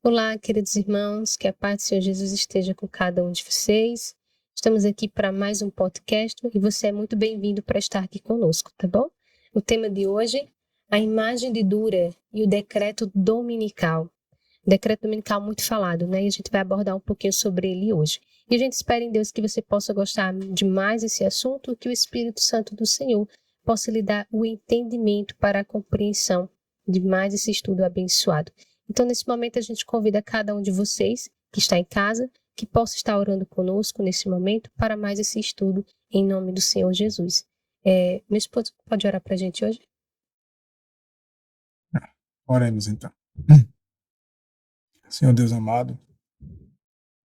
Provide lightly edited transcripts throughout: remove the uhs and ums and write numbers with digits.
Olá, queridos irmãos, que a paz do Senhor Jesus esteja com cada um de vocês. Estamos aqui para mais um podcast e você é muito bem-vindo para estar aqui conosco, tá bom? O tema de hoje, a imagem de Dura e o decreto dominical. Decreto dominical muito falado, né? E a gente vai abordar um pouquinho sobre ele hoje. E a gente espera em Deus que você possa gostar de mais esse assunto, que o Espírito Santo do Senhor possa lhe dar o entendimento para a compreensão de mais esse estudo abençoado. Então, nesse momento, a gente convida cada um de vocês que está em casa, que possa estar orando conosco nesse momento para mais esse estudo em nome do Senhor Jesus. Meu esposo pode orar para a gente hoje? Oremos então. Senhor Deus amado,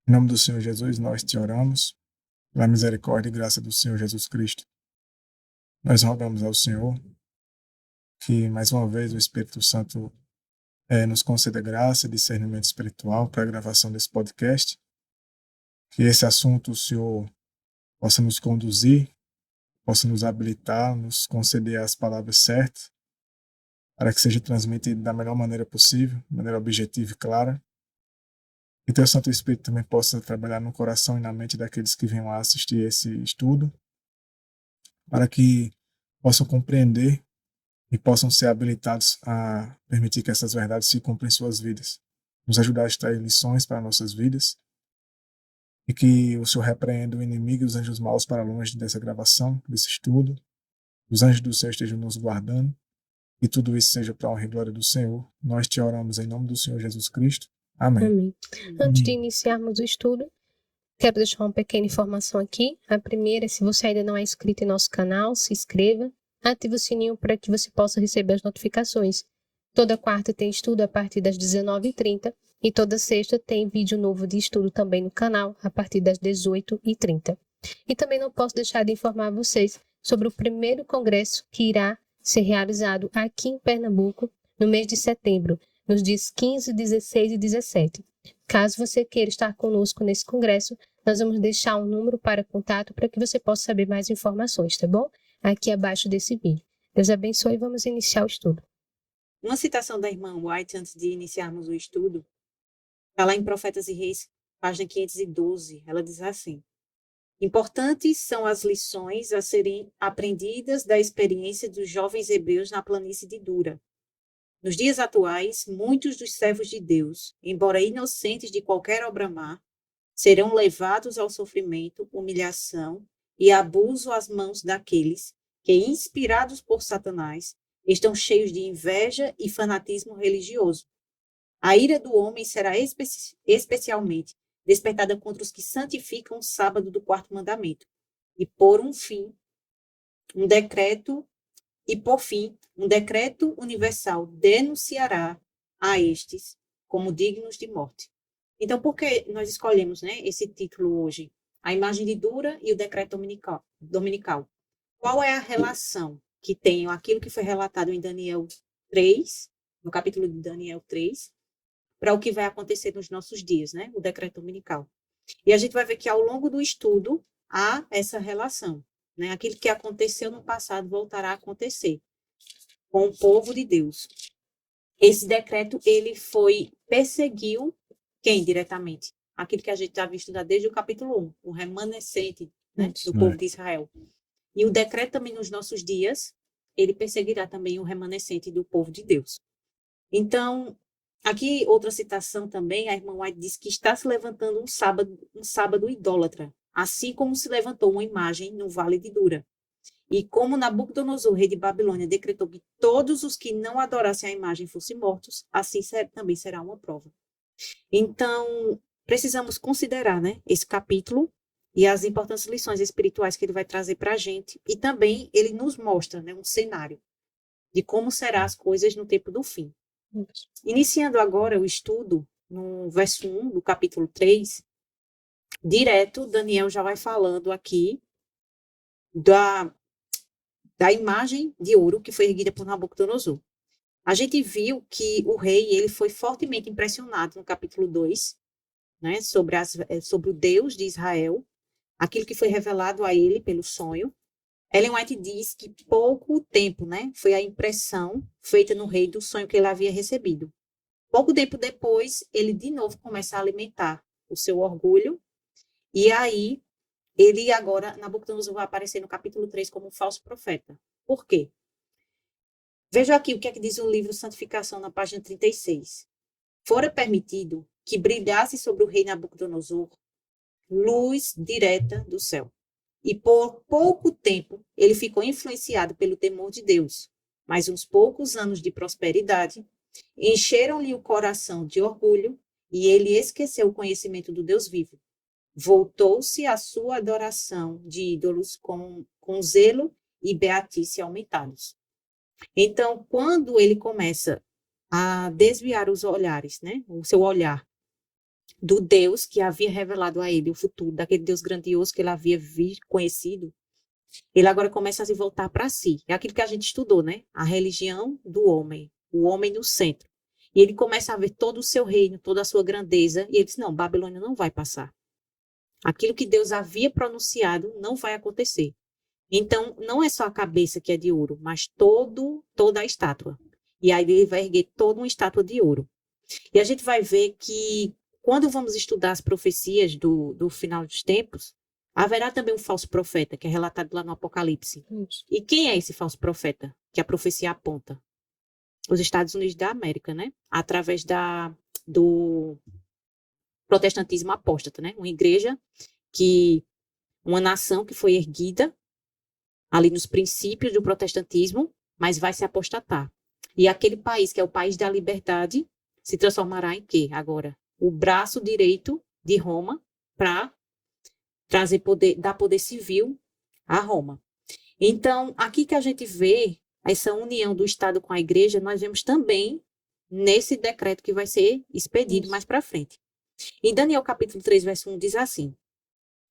em nome do Senhor Jesus, nós te oramos, pela misericórdia e graça do Senhor Jesus Cristo. Nós rogamos ao Senhor que, mais uma vez, o Espírito Santo nos conceda graça e discernimento espiritual para a gravação desse podcast, que esse assunto o Senhor possa nos conduzir, possa nos habilitar, nos conceder as palavras certas, para que seja transmitido da melhor maneira possível, de maneira objetiva e clara. Que teu Santo Espírito também possa trabalhar no coração e na mente daqueles que venham a assistir esse estudo, para que possam compreender e possam ser habilitados a permitir que essas verdades se cumpram em suas vidas. Nos ajudar a extrair lições para nossas vidas e que o Senhor repreenda o inimigo e os anjos maus para longe dessa gravação, desse estudo. Os anjos do céu estejam nos guardando e tudo isso seja para a honra e glória do Senhor. Nós te oramos em nome do Senhor Jesus Cristo. Amém. Amém. Antes de iniciarmos o estudo, quero deixar uma pequena informação aqui. A primeira, se você ainda não é inscrito em nosso canal, se inscreva, ative o sininho para que você possa receber as notificações. Toda quarta tem estudo a partir das 19h30 e toda sexta tem vídeo novo de estudo também no canal a partir das 18h30. E também não posso deixar de informar vocês sobre o primeiro congresso que irá ser realizado aqui em Pernambuco no mês de setembro, nos dias 15, 16 e 17. Caso você queira estar conosco nesse congresso, nós vamos deixar um número para contato para que você possa saber mais informações, tá bom? Aqui abaixo desse vídeo. Deus abençoe e vamos iniciar o estudo. Uma citação da irmã White antes de iniciarmos o estudo, está lá em Profetas e Reis, página 512. Ela diz assim: importantes são as lições a serem aprendidas da experiência dos jovens hebreus na planície de Dura. Nos dias atuais, muitos dos servos de Deus, embora inocentes de qualquer obra má, serão levados ao sofrimento, humilhação e abuso às mãos daqueles que, inspirados por Satanás, estão cheios de inveja e fanatismo religioso. A ira do homem será especialmente despertada contra os que santificam o sábado do quarto mandamento. E por fim, um decreto universal denunciará a estes como dignos de morte. Então, por que nós escolhemos, né, esse título hoje? A imagem de Dura e o decreto dominical. Qual é a relação que tem aquilo que foi relatado em Daniel 3, no capítulo de Daniel 3, para o que vai acontecer nos nossos dias, né? O decreto dominical. E a gente vai ver que ao longo do estudo há essa relação, né? Aquilo que aconteceu no passado voltará a acontecer com o povo de Deus. Esse decreto, ele perseguiu quem diretamente? Aquilo que a gente já viu estudar desde o capítulo 1, o remanescente, né, do povo de Israel. E o decreto também nos nossos dias, ele perseguirá também o remanescente do povo de Deus. Então, aqui outra citação também, a irmã White diz que está se levantando um sábado idólatra, assim como se levantou uma imagem no Vale de Dura. E como Nabucodonosor, rei de Babilônia, decretou que todos os que não adorassem a imagem fossem mortos, assim também será uma prova. Então, precisamos considerar, né, esse capítulo e as importantes lições espirituais que ele vai trazer para a gente. E também ele nos mostra, né, um cenário de como serão as coisas no tempo do fim. Iniciando agora o estudo, no verso 1 do capítulo 3, direto, Daniel já vai falando aqui da imagem de ouro que foi erguida por Nabucodonosor. A gente viu que o rei ele foi fortemente impressionado no capítulo 2, né, sobre o Deus de Israel, aquilo que foi revelado a ele pelo sonho. Ellen White diz que pouco tempo, né, foi a impressão feita no rei do sonho que ele havia recebido. Pouco tempo depois, ele de novo começa a alimentar o seu orgulho, e aí ele agora, Nabucodonosor, vai aparecer no capítulo 3 como um falso profeta. Por quê? Veja aqui o que é que diz o livro Santificação, na página 36. Fora permitido que brilhasse sobre o rei Nabucodonosor luz direta do céu. E por pouco tempo ele ficou influenciado pelo temor de Deus. Mas uns poucos anos de prosperidade encheram-lhe o coração de orgulho e ele esqueceu o conhecimento do Deus vivo. Voltou-se à sua adoração de ídolos com zelo e beatice aumentados. Então, quando ele começa a desviar os olhares, né, o seu olhar do Deus que havia revelado a ele o futuro, daquele Deus grandioso que ele havia conhecido, ele agora começa a se voltar para si. É aquilo que a gente estudou, né? A religião do homem, o homem no centro. E ele começa a ver todo o seu reino, toda a sua grandeza, e ele diz, não, Babilônia não vai passar. Aquilo que Deus havia pronunciado não vai acontecer. Então, não é só a cabeça que é de ouro, mas toda a estátua. E aí ele vai erguer toda uma estátua de ouro. E a gente vai ver que, quando vamos estudar as profecias do final dos tempos, haverá também um falso profeta, que é relatado lá no Apocalipse. Isso. E quem é esse falso profeta que a profecia aponta? Os Estados Unidos da América, né? Através do protestantismo apóstata, né? Uma nação que foi erguida ali nos princípios do protestantismo, mas vai se apostatar. E aquele país, que é o país da liberdade, se transformará em quê agora? O braço direito de Roma para trazer poder, dar poder civil a Roma. Então, aqui que a gente vê essa união do Estado com a igreja, nós vemos também nesse decreto que vai ser expedido mais para frente. Em Daniel capítulo 3, verso 1, diz assim: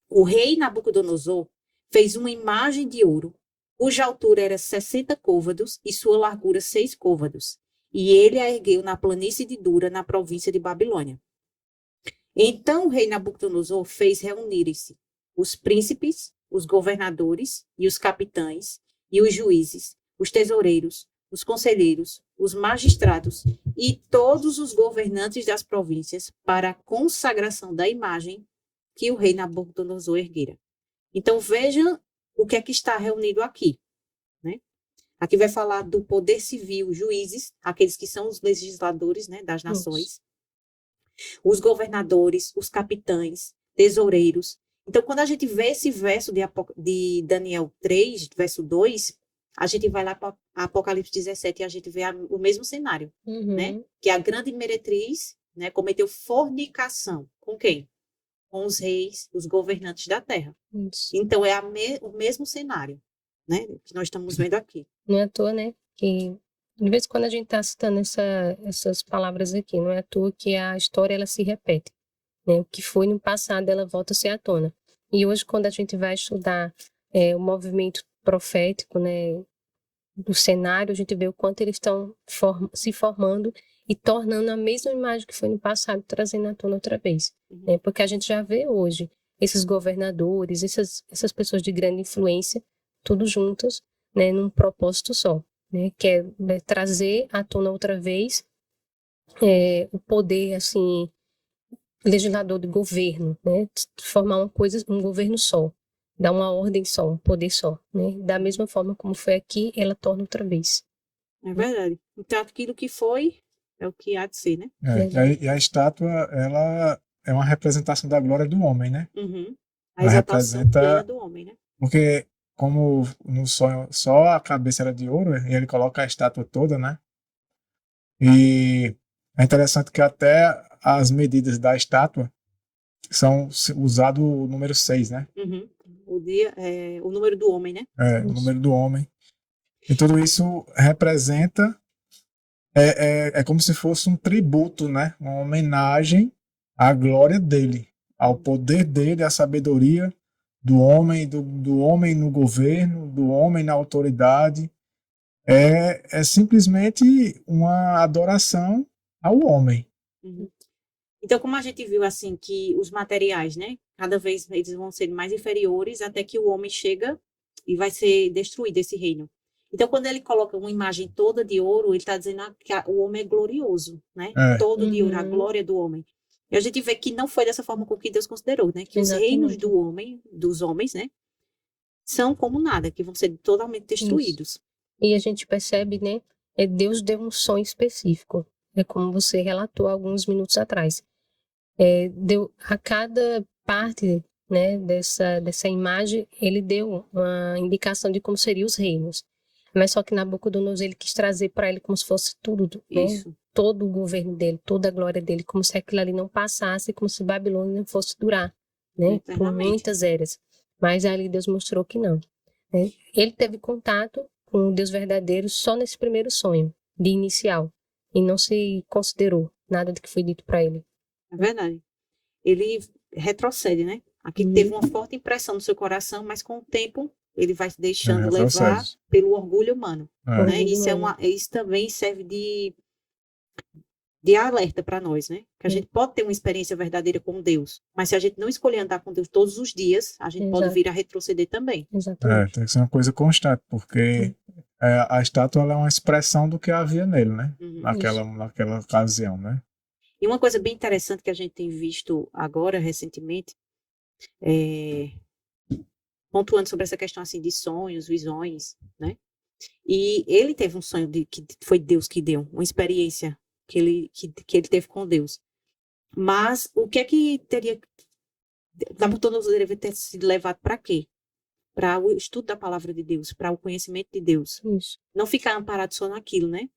o rei Nabucodonosor fez uma imagem de ouro, cuja altura era 60 côvados e sua largura 6 côvados, e ele a ergueu na planície de Dura, na província de Babilônia. Então o rei Nabucodonosor fez reunirem-se os príncipes, os governadores e os capitães, e os juízes, os tesoureiros, os conselheiros, os magistrados e todos os governantes das províncias para a consagração da imagem que o rei Nabucodonosor erguera. Então veja o que é que está reunido aqui, né? Aqui vai falar do poder civil, juízes, aqueles que são os legisladores, né, das nações, os governadores, os capitães, tesoureiros. Então, quando a gente vê esse verso de Daniel 3, verso 2, a gente vai lá para Apocalipse 17 e a gente vê o mesmo cenário, né? Que a grande meretriz, né, cometeu fornicação. Com quem? Com os reis, os governantes da terra. Isso. Então, é o mesmo cenário, né, que nós estamos vendo aqui. Não é à toa, né? Que de vez em quando a gente está citando essas palavras aqui, não é à toa que a história ela se repete, né? O que foi no passado ela volta a ser à tona. E hoje, quando a gente vai estudar o movimento profético, né, do cenário, a gente vê o quanto eles estão se formando e tornando a mesma imagem que foi no passado, trazendo à tona outra vez. Né? Porque a gente já vê hoje esses governadores, essas pessoas de grande influência, tudo juntos, né, num propósito só, né, que é trazer à tona outra vez o poder, assim, legislador de governo, né, formar um governo só, dar uma ordem só, um poder só, né, da mesma forma como foi aqui, ela torna outra vez. É verdade. Então, aquilo que foi é o que há de ser, né? E a estátua, ela é uma representação da glória do homem, né? A Ela exaltação representa plena do homem, né? Porque como no sonho só a cabeça era de ouro, e ele coloca a estátua toda, né? E é interessante que até as medidas da estátua são usado o número 6, né? O número do homem, né? O número do homem. E tudo isso representa, é como se fosse um tributo, né? Uma homenagem à glória dele, ao poder dele, à sabedoria do homem, do homem no governo, do homem na autoridade. É simplesmente uma adoração ao homem. Então, como a gente viu, assim, que os materiais, né, cada vez eles vão ser mais inferiores até que o homem chega e vai ser destruído esse reino. Então, quando ele coloca uma imagem toda de ouro, ele está dizendo que o homem é glorioso, né? É. Todo de ouro, a Uhum. glória do homem. E a gente vê que não foi dessa forma com que Deus considerou, né? Que os reinos Exatamente. dos homens, né? São como nada, que vão ser totalmente destruídos. E a gente percebe, né? Deus deu um sonho específico. É como você relatou alguns minutos atrás. Deu a cada parte, né, dessa imagem, ele deu uma indicação de como seriam os reinos. Mas só que Nabucodonosor ele quis trazer para ele como se fosse tudo, né? Isso. Todo o governo dele, toda a glória dele, como se aquilo ali não passasse, como se Babilônia não fosse durar, né? Por Eternamente. muitas eras. Mas ali Deus mostrou que não, né? Ele teve contato com o Deus verdadeiro só nesse primeiro sonho, de inicial, e não se considerou nada do que foi dito para ele. É verdade. Ele retrocede, né? Aqui teve uma forte impressão no seu coração, mas com o tempo ele vai se deixando Ele levar retrocede. pelo orgulho humano. É. Né? Isso também serve de alerta para nós, né? Que a gente pode ter uma experiência verdadeira com Deus, mas se a gente não escolher andar com Deus todos os dias, a gente pode vir a retroceder também. Exatamente. Tem que ser uma coisa constante, porque a estátua ela é uma expressão do que havia nele, né? Naquela ocasião, né? E uma coisa bem interessante que a gente tem visto agora, recentemente, pontuando sobre essa questão assim de sonhos, visões, né? E ele teve um sonho que foi Deus que deu, uma experiência que ele teve com Deus. Mas o que é que teria... Nabucodonosor deveria ter sido levado para quê? Para o estudo da palavra de Deus, para o conhecimento de Deus. Isso. Não ficar amparado só naquilo, né?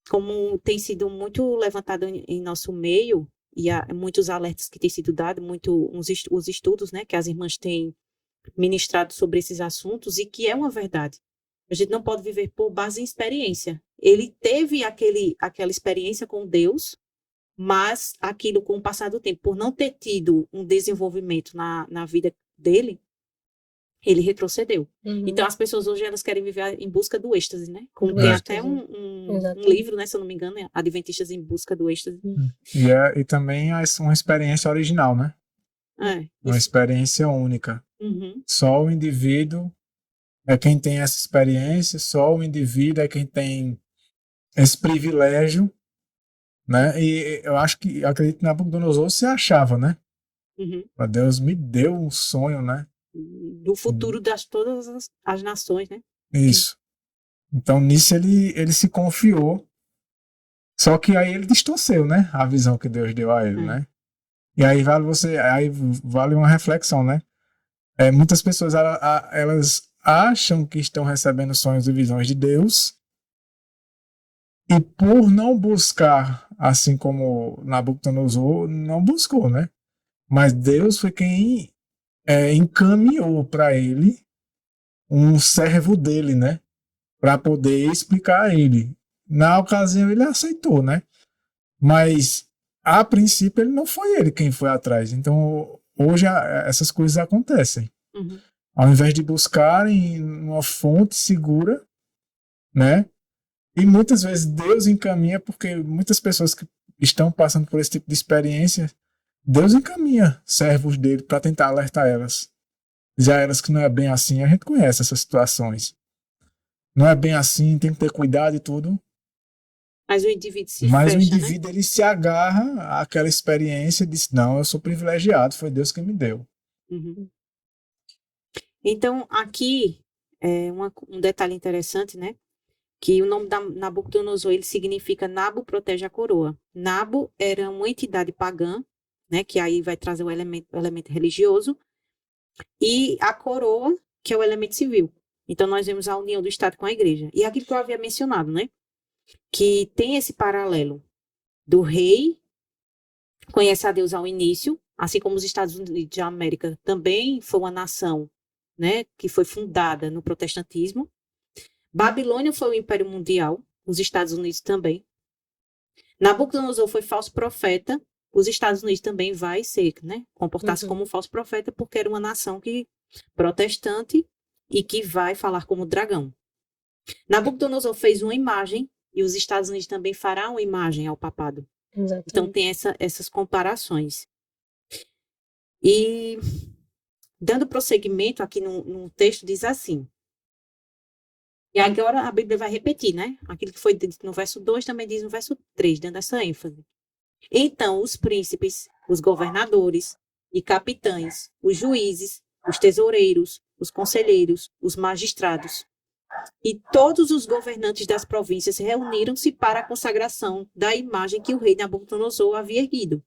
Como tem sido muito levantado em nosso meio, e há muitos alertas que têm sido dados, os estudos, né, que as irmãs têm ministrado sobre esses assuntos, e que é uma verdade. A gente não pode viver por base em experiência. Ele teve aquela experiência com Deus, mas aquilo, com o passar do tempo, por não ter tido um desenvolvimento na vida dele, ele retrocedeu. Então, as pessoas hoje, elas querem viver em busca do êxtase, né? Como tem até um livro, né, se eu não me engano, é Adventistas em Busca do Êxtase. E também uma experiência original, né? Uma experiência única. Só o indivíduo é quem tem essa experiência, só o indivíduo é quem tem esse privilégio, né? E eu acredito que Nabucodonosor se achava, né? Deus me deu um sonho, né? Do futuro das todas as nações, né? Isso. Então, nisso ele se confiou. Só que aí ele distorceu, né? A visão que Deus deu a ele, né? E aí vale uma reflexão, né? Muitas pessoas elas acham que estão recebendo sonhos e visões de Deus, e por não buscar, assim como Nabucodonosor não buscou, né? Mas Deus foi quem encaminhou para ele um servo dele, né? Para poder explicar a ele. Na ocasião ele aceitou, né? Mas a princípio ele não foi ele quem foi atrás. Então hoje essas coisas acontecem. Ao invés de buscarem uma fonte segura, né? E muitas vezes Deus encaminha, porque muitas pessoas que estão passando por esse tipo de experiência, Deus encaminha servos dele para tentar alertar elas. Já elas que não é bem assim, a gente conhece essas situações. Não é bem assim, tem que ter cuidado e tudo. Mas o indivíduo o indivíduo, né? Ele se agarra àquela experiência e diz, não, eu sou privilegiado, foi Deus quem me deu. Então, aqui é um detalhe interessante, né? Que o nome da Nabucodonosor, ele significa Nabo protege a coroa. Nabo era uma entidade pagã, né? Que aí vai trazer o elemento religioso, e a coroa, que é o elemento civil. Então, nós vemos a união do Estado com a igreja. E aquilo que eu havia mencionado, né? Que tem esse paralelo do rei, conhece a Deus ao início, assim como os Estados Unidos da América também foi uma nação, né? Que foi fundada no protestantismo. Babilônia foi o Império Mundial, os Estados Unidos também. Nabucodonosor foi falso profeta, os Estados Unidos também vai ser, né? Comportar-se como um falso profeta, porque era uma nação protestante e que vai falar como dragão. Nabucodonosor fez uma imagem e os Estados Unidos também farão uma imagem ao papado. Exatamente. Então tem essas comparações. E dando prosseguimento aqui no texto, diz assim: E agora a Bíblia vai repetir, né? Aquilo que foi dito no verso 2 também diz no verso 3, dando essa ênfase. Então os príncipes, os governadores e capitães, os juízes, os tesoureiros, os conselheiros, os magistrados e todos os governantes das províncias reuniram-se para a consagração da imagem que o rei Nabucodonosor havia erguido.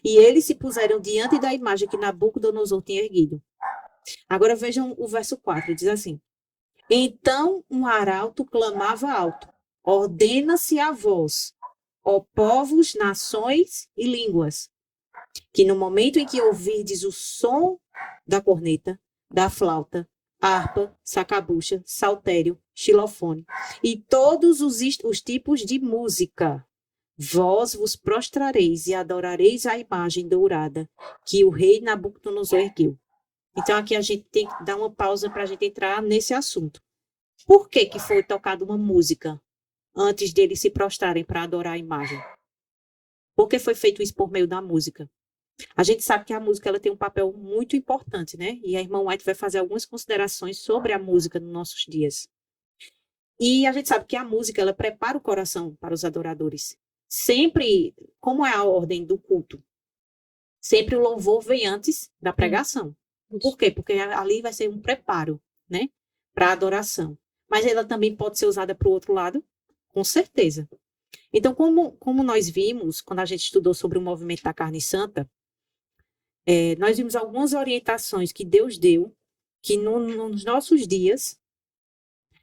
E eles se puseram diante da imagem que Nabucodonosor tinha erguido. Agora vejam o verso 4, diz assim: Então um arauto clamava alto: ordena-se a vós, ó povos, nações e línguas, que no momento em que ouvirdes o som da corneta, da flauta, harpa, sacabucha, saltério, xilofone e todos os tipos de música, vós vos prostrareis e adorareis a imagem dourada que o rei Nabucodonosor ergueu. Então aqui a gente tem que dar uma pausa para a gente entrar nesse assunto. Por que que foi tocada uma música antes deles se prostrarem para adorar a imagem? Por que foi feito isso por meio da música? A gente sabe que a música ela tem um papel muito importante, né? E a irmã White vai fazer algumas considerações sobre a música nos nossos dias. E a gente sabe que a música ela prepara o coração para os adoradores. Sempre, como é a ordem do culto? Sempre o louvor vem antes da pregação. Por quê? Porque ali vai ser um preparo, né? Para a adoração. Mas ela também pode ser usada para o outro lado? Com certeza. Então, como nós vimos, quando a gente estudou sobre o movimento da carne santa, nós vimos algumas orientações que Deus deu, que nos nossos dias,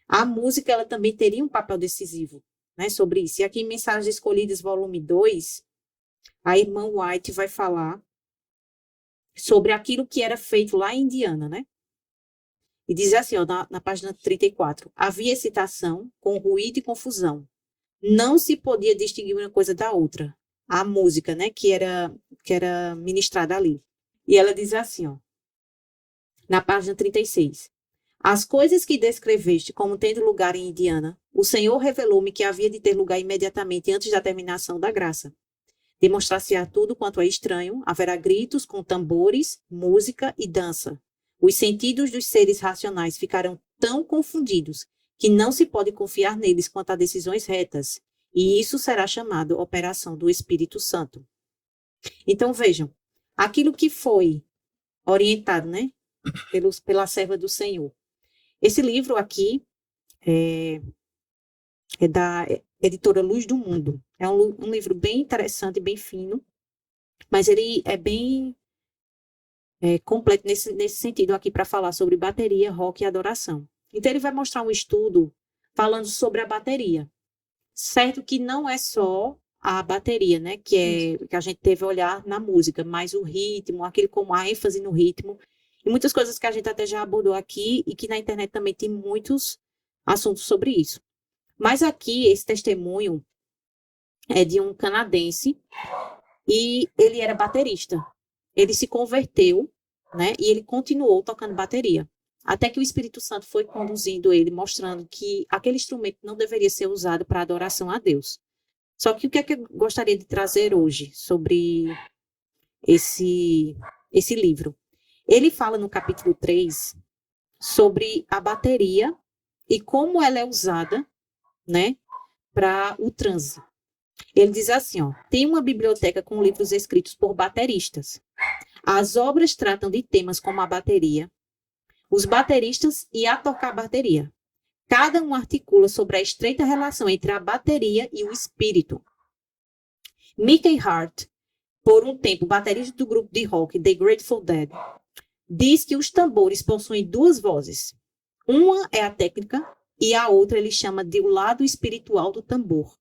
a música ela também teria um papel decisivo, né, sobre isso. E aqui em Mensagens Escolhidas, volume 2, a irmã White vai falar sobre aquilo que era feito lá em Indiana, né? E diz assim, ó, na página 34, havia excitação com ruído e confusão. Não se podia distinguir uma coisa da outra. A música, né, que era ministrada ali. E ela diz assim, ó, na página 36. As coisas que descreveste como tendo lugar em Indiana, o Senhor revelou-me que havia de ter lugar imediatamente antes da terminação da graça. Demonstrar-se-á tudo quanto é estranho, haverá gritos com tambores, música e dança. Os sentidos dos seres racionais ficarão tão confundidos que não se pode confiar neles quanto a decisões retas, e isso será chamado operação do Espírito Santo. Então vejam, aquilo que foi orientado, né, pela serva do Senhor. Esse livro aqui é da editora Luz do Mundo. É um livro bem interessante, bem fino, mas ele é bem completo nesse sentido aqui para falar sobre bateria, rock e adoração. Então ele vai mostrar um estudo falando sobre a bateria. Certo que não é só a bateria, né, que a gente teve a olhar na música, mas o ritmo, aquele com a ênfase no ritmo, e muitas coisas que a gente até já abordou aqui e que na internet também tem muitos assuntos sobre isso. Mas aqui, esse testemunho é de um canadense e ele era baterista. Ele se converteu, né, e ele continuou tocando bateria. Até que o Espírito Santo foi conduzindo ele, mostrando que aquele instrumento não deveria ser usado para adoração a Deus. Só que o que é que eu gostaria de trazer hoje sobre esse livro? Ele fala no capítulo 3 sobre a bateria e como ela é usada, né, para o transe. Ele diz assim, ó, tem uma biblioteca com livros escritos por bateristas. As obras tratam de temas como a bateria, os bateristas e a tocar bateria. Cada um articula sobre a estreita relação entre a bateria e o espírito. Mickey Hart, por um tempo baterista do grupo de rock The Grateful Dead, diz que os tambores possuem duas vozes. Uma é a técnica e a outra ele chama de o lado espiritual do tambor.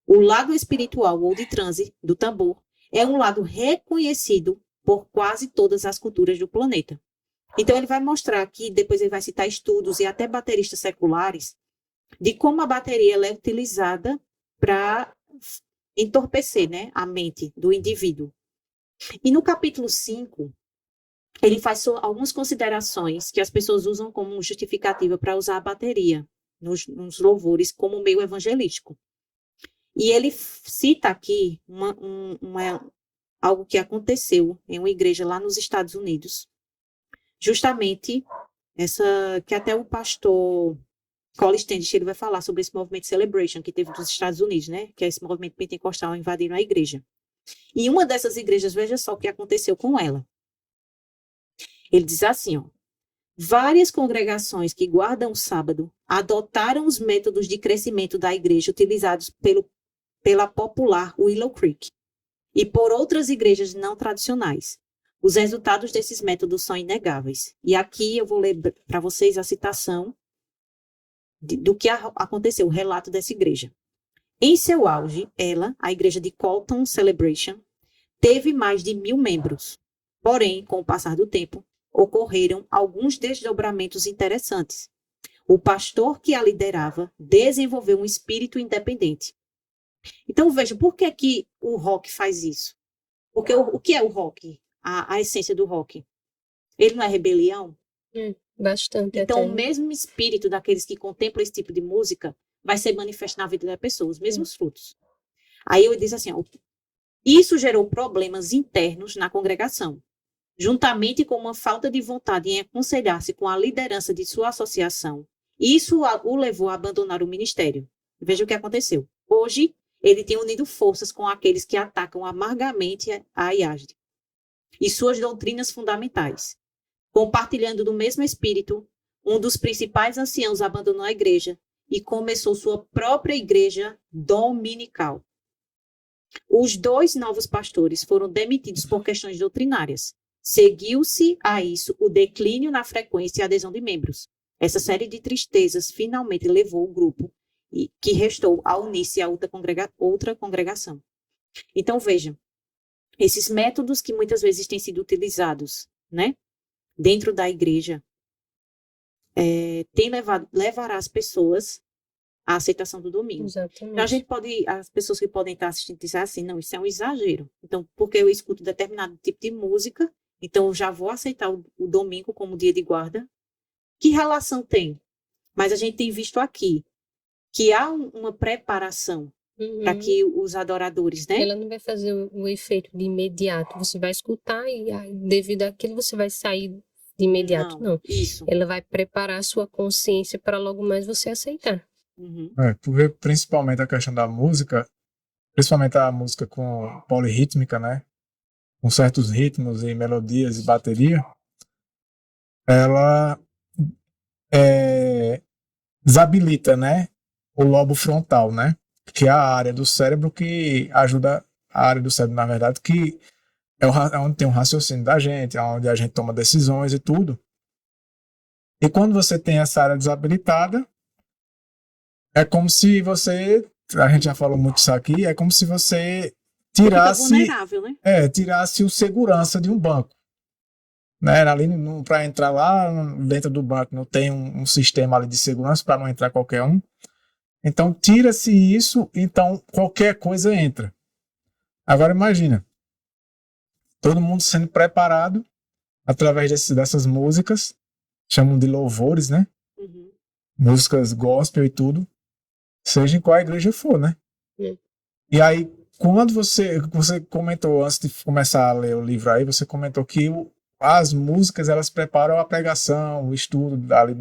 O lado espiritual ou de transe do tambor é um lado reconhecido por quase todas as culturas do planeta. Então ele vai mostrar aqui, depois ele vai citar estudos e até bateristas seculares, de como a bateria ela é utilizada para entorpecer, né, a mente do indivíduo. E no capítulo 5, ele faz algumas considerações que as pessoas usam como justificativa para usar a bateria nos louvores como meio evangelístico. E ele cita aqui algo que aconteceu em uma igreja lá nos Estados Unidos, justamente essa que até o pastor Cole Standish, ele vai falar sobre esse movimento Celebration que teve dos Estados Unidos, né? Que é esse movimento pentecostal invadindo a igreja. E uma dessas igrejas, veja só o que aconteceu com ela. Ele diz assim, ó: várias congregações que guardam o sábado adotaram os métodos de crescimento da igreja utilizados pela popular Willow Creek e por outras igrejas não tradicionais. Os resultados desses métodos são inegáveis. E aqui eu vou ler para vocês a citação do que aconteceu, o relato dessa igreja. Em seu auge, ela, a igreja de Colton Celebration, teve mais de 1.000 membros. Porém, com o passar do tempo, ocorreram alguns desdobramentos interessantes. O pastor que a liderava desenvolveu um espírito independente. Então, veja, por que que o rock faz isso? Porque o que é o rock? A essência do rock? Ele não é rebelião? Bastante Então, até. o mesmo espírito daqueles que contemplam esse tipo de música vai ser manifesto na vida da pessoa, os mesmos frutos. Aí eu disse assim, ó, isso gerou problemas internos na congregação, juntamente com uma falta de vontade em aconselhar-se com a liderança de sua associação. Isso o levou a abandonar o ministério. Veja o que aconteceu. Hoje, ele tem unido forças com aqueles que atacam amargamente a IASD e suas doutrinas fundamentais. Compartilhando do mesmo espírito, um dos principais anciãos abandonou a igreja e começou sua própria igreja dominical. Os 2 novos pastores foram demitidos por questões doutrinárias. Seguiu-se a isso o declínio na frequência e adesão de membros. Essa série de tristezas finalmente levou o grupo que restou a unir-se a outra congregação. Então, vejam, esses métodos que muitas vezes têm sido utilizados, né, dentro da igreja, levará as pessoas à aceitação do domingo. Exatamente. Então, as pessoas que podem estar assistindo dizer assim, não, isso é um exagero. Então, porque eu escuto determinado tipo de música, então eu já vou aceitar o domingo como dia de guarda. Que relação tem? Mas a gente tem visto aqui que há uma preparação para que os adoradores, né? Ela não vai fazer o efeito de imediato. Você vai escutar e devido àquilo você vai sair de imediato. Não. Isso. Ela vai preparar a sua consciência para logo mais você aceitar. Porque principalmente a questão da música, principalmente a música com polirrítmica, né? Com certos ritmos e melodias e bateria, ela desabilita, né? O lobo frontal, né? Que é a área do cérebro que ajuda, a área do cérebro, na verdade, que é onde tem o raciocínio da gente, é onde a gente toma decisões e tudo. E quando você tem essa área desabilitada, é como se você, a gente já falou muito isso aqui, é como se você tirasse, fica vulnerável, né? Tirasse o segurança de um banco. Né? Ali para entrar lá dentro do banco não tem um sistema ali de segurança para não entrar qualquer um. Então tira-se isso, então qualquer coisa entra. Agora imagina, todo mundo sendo preparado através dessas músicas, chamam de louvores, né? Músicas gospel e tudo, seja em qual igreja for, né? E aí, quando você comentou, antes de começar a ler o livro aí, você comentou que as músicas, elas preparam a pregação, o estudo ali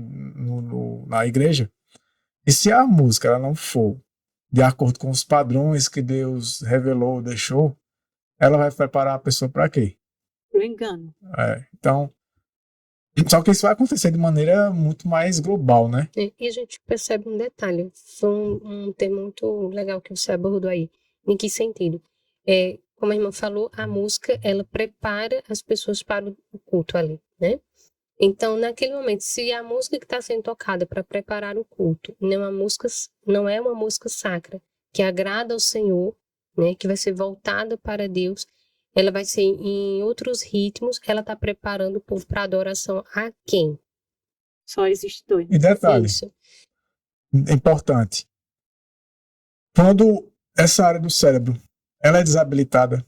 na igreja. E se a música ela não for de acordo com os padrões que Deus revelou, deixou, ela vai preparar a pessoa para quê? Pro engano. Então, só que isso vai acontecer de maneira muito mais global, né? E a gente percebe um detalhe, foi um tema muito legal que você abordou aí. Em que sentido? Como a irmã falou, a música, ela prepara as pessoas para o culto ali, né? Então, naquele momento, se a música que está sendo tocada para preparar o culto não é uma música sacra, que agrada ao Senhor, né, que vai ser voltada para Deus, ela vai ser em outros ritmos, ela está preparando o povo para adoração a quem? Só existe 2. E detalhe, Isso. importante, quando essa área do cérebro ela é desabilitada,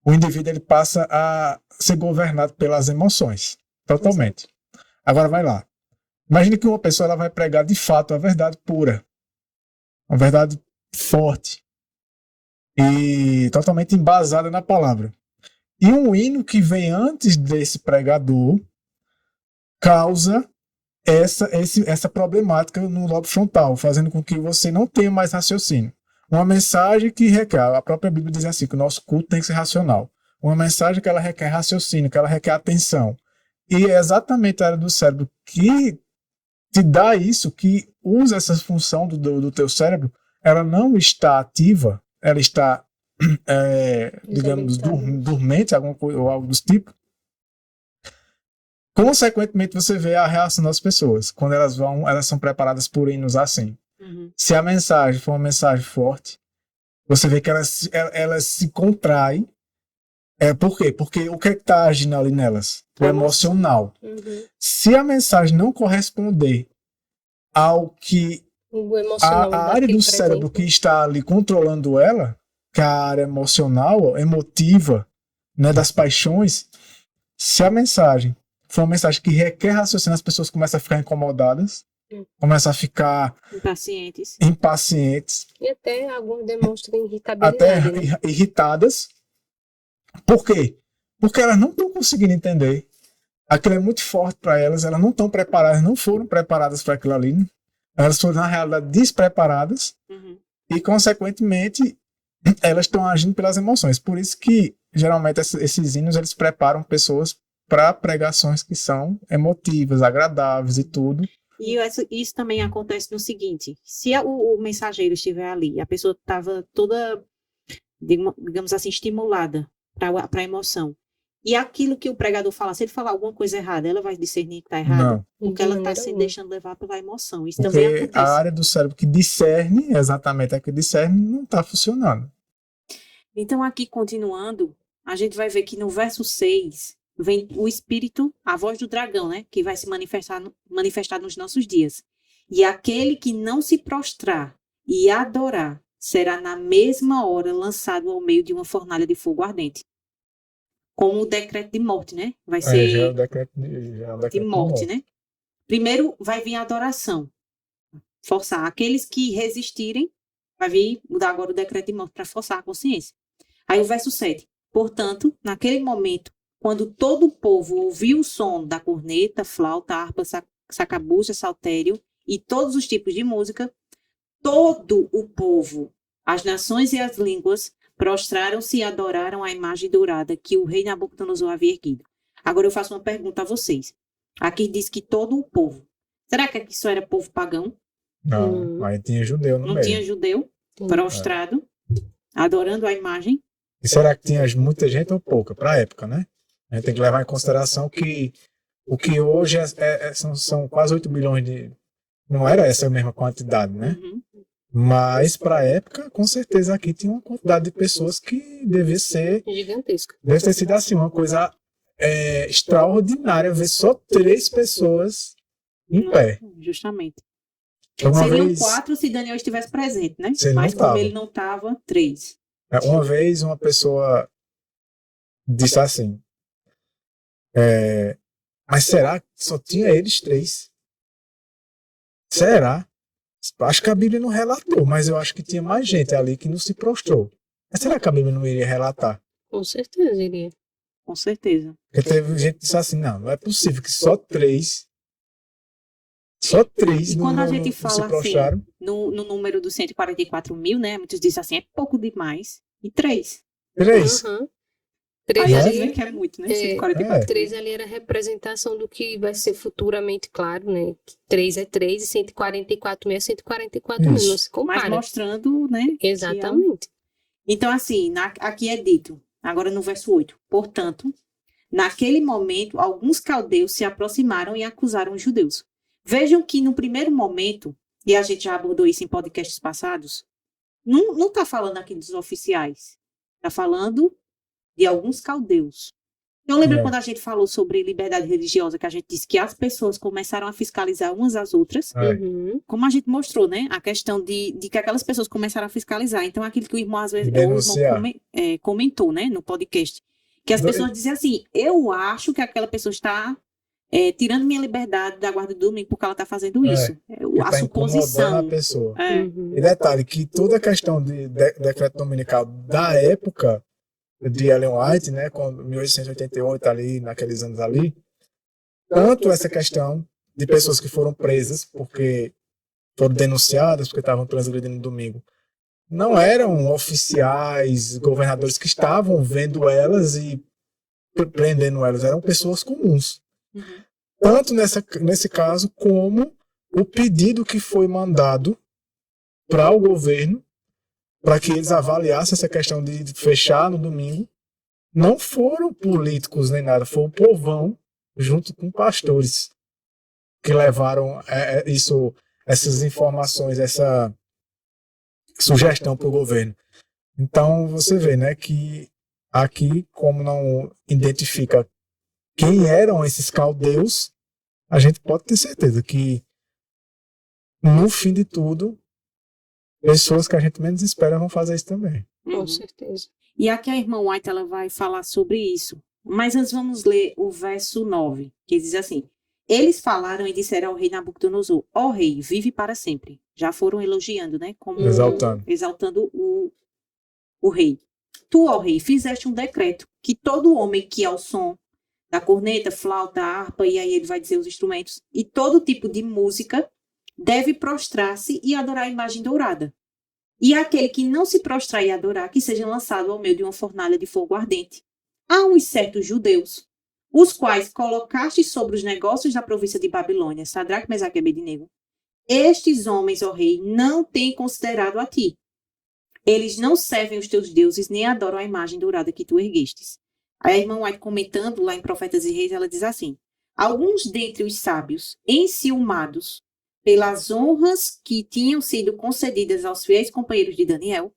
o indivíduo ele passa a ser governado pelas emoções. Totalmente. Agora vai lá. Imagine que uma pessoa ela vai pregar de fato a verdade pura. Uma verdade forte. E totalmente embasada na palavra. E um hino que vem antes desse pregador causa essa problemática no lobo frontal, fazendo com que você não tenha mais raciocínio. Uma mensagem que requer, a própria Bíblia diz assim, que o nosso culto tem que ser racional. Uma mensagem que ela requer raciocínio, que ela requer atenção. E é exatamente a área do cérebro que te dá isso, que usa essa função do teu cérebro, ela não está ativa, ela está, digamos, dormente, alguma coisa, ou algo do tipo. Consequentemente, você vê a reação das pessoas, quando elas são preparadas por hinos assim. Uhum. Se a mensagem for uma mensagem forte, você vê que elas se contraem. Por quê? Porque o que está agindo ali nelas? O emocional. Uhum. Se a mensagem não corresponder ao que O emocional a área do cérebro que está ali controlando ela, que é a área emocional, emotiva, né, das paixões, se a mensagem for uma mensagem que requer raciocínio, as pessoas começam a ficar incomodadas, começam a ficar impacientes. E até alguns demonstram irritabilidade. Até né? Irritadas. Por quê? Porque elas não estão conseguindo entender. Aquilo é muito forte para elas não estão preparadas, não foram preparadas para aquilo ali. Elas foram, na realidade, despreparadas e, consequentemente, elas estão agindo pelas emoções. Por isso que, geralmente, esses hinos, eles preparam pessoas para pregações que são emotivas, agradáveis e tudo. E isso também acontece no seguinte, se o mensageiro estiver ali, a pessoa estava toda, digamos assim, estimulada para a emoção, e aquilo que o pregador fala, se ele falar alguma coisa errada, ela vai discernir que está errado? Não. Porque ela está se deixando levar pela emoção. Isso porque também acontece. A área do cérebro que discerne, exatamente a que discerne, não está funcionando. Então, aqui, continuando, a gente vai ver que no verso 6, vem o espírito, a voz do dragão, né? Que vai se manifestar nos nossos dias. E aquele que não se prostrar e adorar será na mesma hora lançado ao meio de uma fornalha de fogo ardente. Como o decreto de morte, né? Vai ser já é o decreto de morte, né? Primeiro vai vir a adoração. Forçar. Aqueles que resistirem, vai vir mudar agora o decreto de morte para forçar a consciência. Aí o verso 7. Portanto, naquele momento, quando todo o povo ouviu o som da corneta, flauta, harpa, sacabucha, saltério e todos os tipos de música, todo o povo, as nações e as línguas, prostraram-se e adoraram a imagem dourada que o rei Nabucodonosor havia erguido. Agora eu faço uma pergunta a vocês. Aqui diz que todo o povo. Será que aqui só era povo pagão? Não, aí tinha judeu no meio. Não tinha judeu prostrado, adorando a imagem? E será que tinha muita gente ou pouca? Para a época, né? A gente tem que levar em consideração que o que hoje são quase 8 bilhões de... Não era essa a mesma quantidade, né? Uhum. Mas para a época, com certeza aqui tinha uma quantidade de pessoas que devia ser... gigantesca. Deve ter sido assim, uma coisa extraordinária ver só 3 pessoas em pé. Justamente. Uma Seriam vez, 4 se Daniel estivesse presente, né? Se ele Mas não como tava. ele não estava, 3. Uma vez uma pessoa disse assim, mas será que só tinha eles 3? Será? Acho que a Bíblia não relatou, mas eu acho que tinha mais gente ali que não se prostrou. Mas será que a Bíblia não iria relatar? Com certeza iria. Com certeza. Porque teve gente que disse assim, não é possível que só 3 E quando a gente se fala prostraram. assim, no número dos 144 mil, né? Muitos dizem assim, é pouco demais. E 3. 3. Uhum. Aí 3 a gente ali, vê que é muito, né? 144. 3 ali era a representação do que vai ser futuramente, claro, né? 3 é 3 e 144 mil é 144 mil, não se Mas compara. mostrando, né? Exatamente. Então, assim, aqui é dito, agora no verso 8. Portanto, naquele momento, alguns caldeus se aproximaram e acusaram os judeus. Vejam que no primeiro momento, e a gente já abordou isso em podcasts passados, não está falando aqui dos oficiais, está falando de alguns caldeus. Eu lembro quando a gente falou sobre liberdade religiosa, que a gente disse que as pessoas começaram a fiscalizar umas às outras, Uhum. como a gente mostrou, né? A questão de que aquelas pessoas começaram a fiscalizar. Então, aquilo que o irmão às vezes comentou, né, no podcast, que as pessoas dizem assim, eu acho que aquela pessoa está tirando minha liberdade da guarda do domingo porque ela está fazendo isso. A suposição. A pessoa. Uhum. E detalhe, que toda a questão de decreto dominical da época de Ellen White, né, com 1888 ali, naqueles anos ali, tanto essa questão de pessoas que foram presas porque foram denunciadas porque estavam transgredindo no domingo, não eram oficiais, governadores que estavam vendo elas e prendendo elas, eram pessoas comuns. Uhum. Tanto nesse caso, como o pedido que foi mandado para o governo, para que eles avaliassem essa questão de fechar no domingo, não foram políticos nem nada, foi o povão, junto com pastores, que levaram essas informações, essa sugestão para o governo. Então, você vê, né, que aqui, como não identifica quem eram esses caldeus, a gente pode ter certeza que, no fim de tudo, pessoas que a gente menos espera vão fazer isso também. Com Uhum. certeza. E aqui a irmã White ela vai falar sobre isso. Mas antes vamos ler o verso 9, que diz assim: Eles falaram e disseram ao rei Nabucodonosor: Ó rei, vive para sempre. Já foram elogiando, né? Como exaltando o rei. Tu, ó rei, fizeste um decreto que todo homem que ao som da corneta, flauta, harpa, e aí ele vai dizer os instrumentos, e todo tipo de música, deve prostrar-se e adorar a imagem dourada. E aquele que não se prostrar e adorar, que seja lançado ao meio de uma fornalha de fogo ardente. Há uns certos judeus, os quais colocaste sobre os negócios da província de Babilônia, Sadraque, Mesaque e Abednego. Estes homens, ó rei, não têm considerado a ti. Eles não servem os teus deuses, nem adoram a imagem dourada que tu erguestes. Aí a irmã White, comentando lá em Profetas e Reis, ela diz assim: Alguns dentre os sábios, enciumados pelas honras que tinham sido concedidas aos fiéis companheiros de Daniel,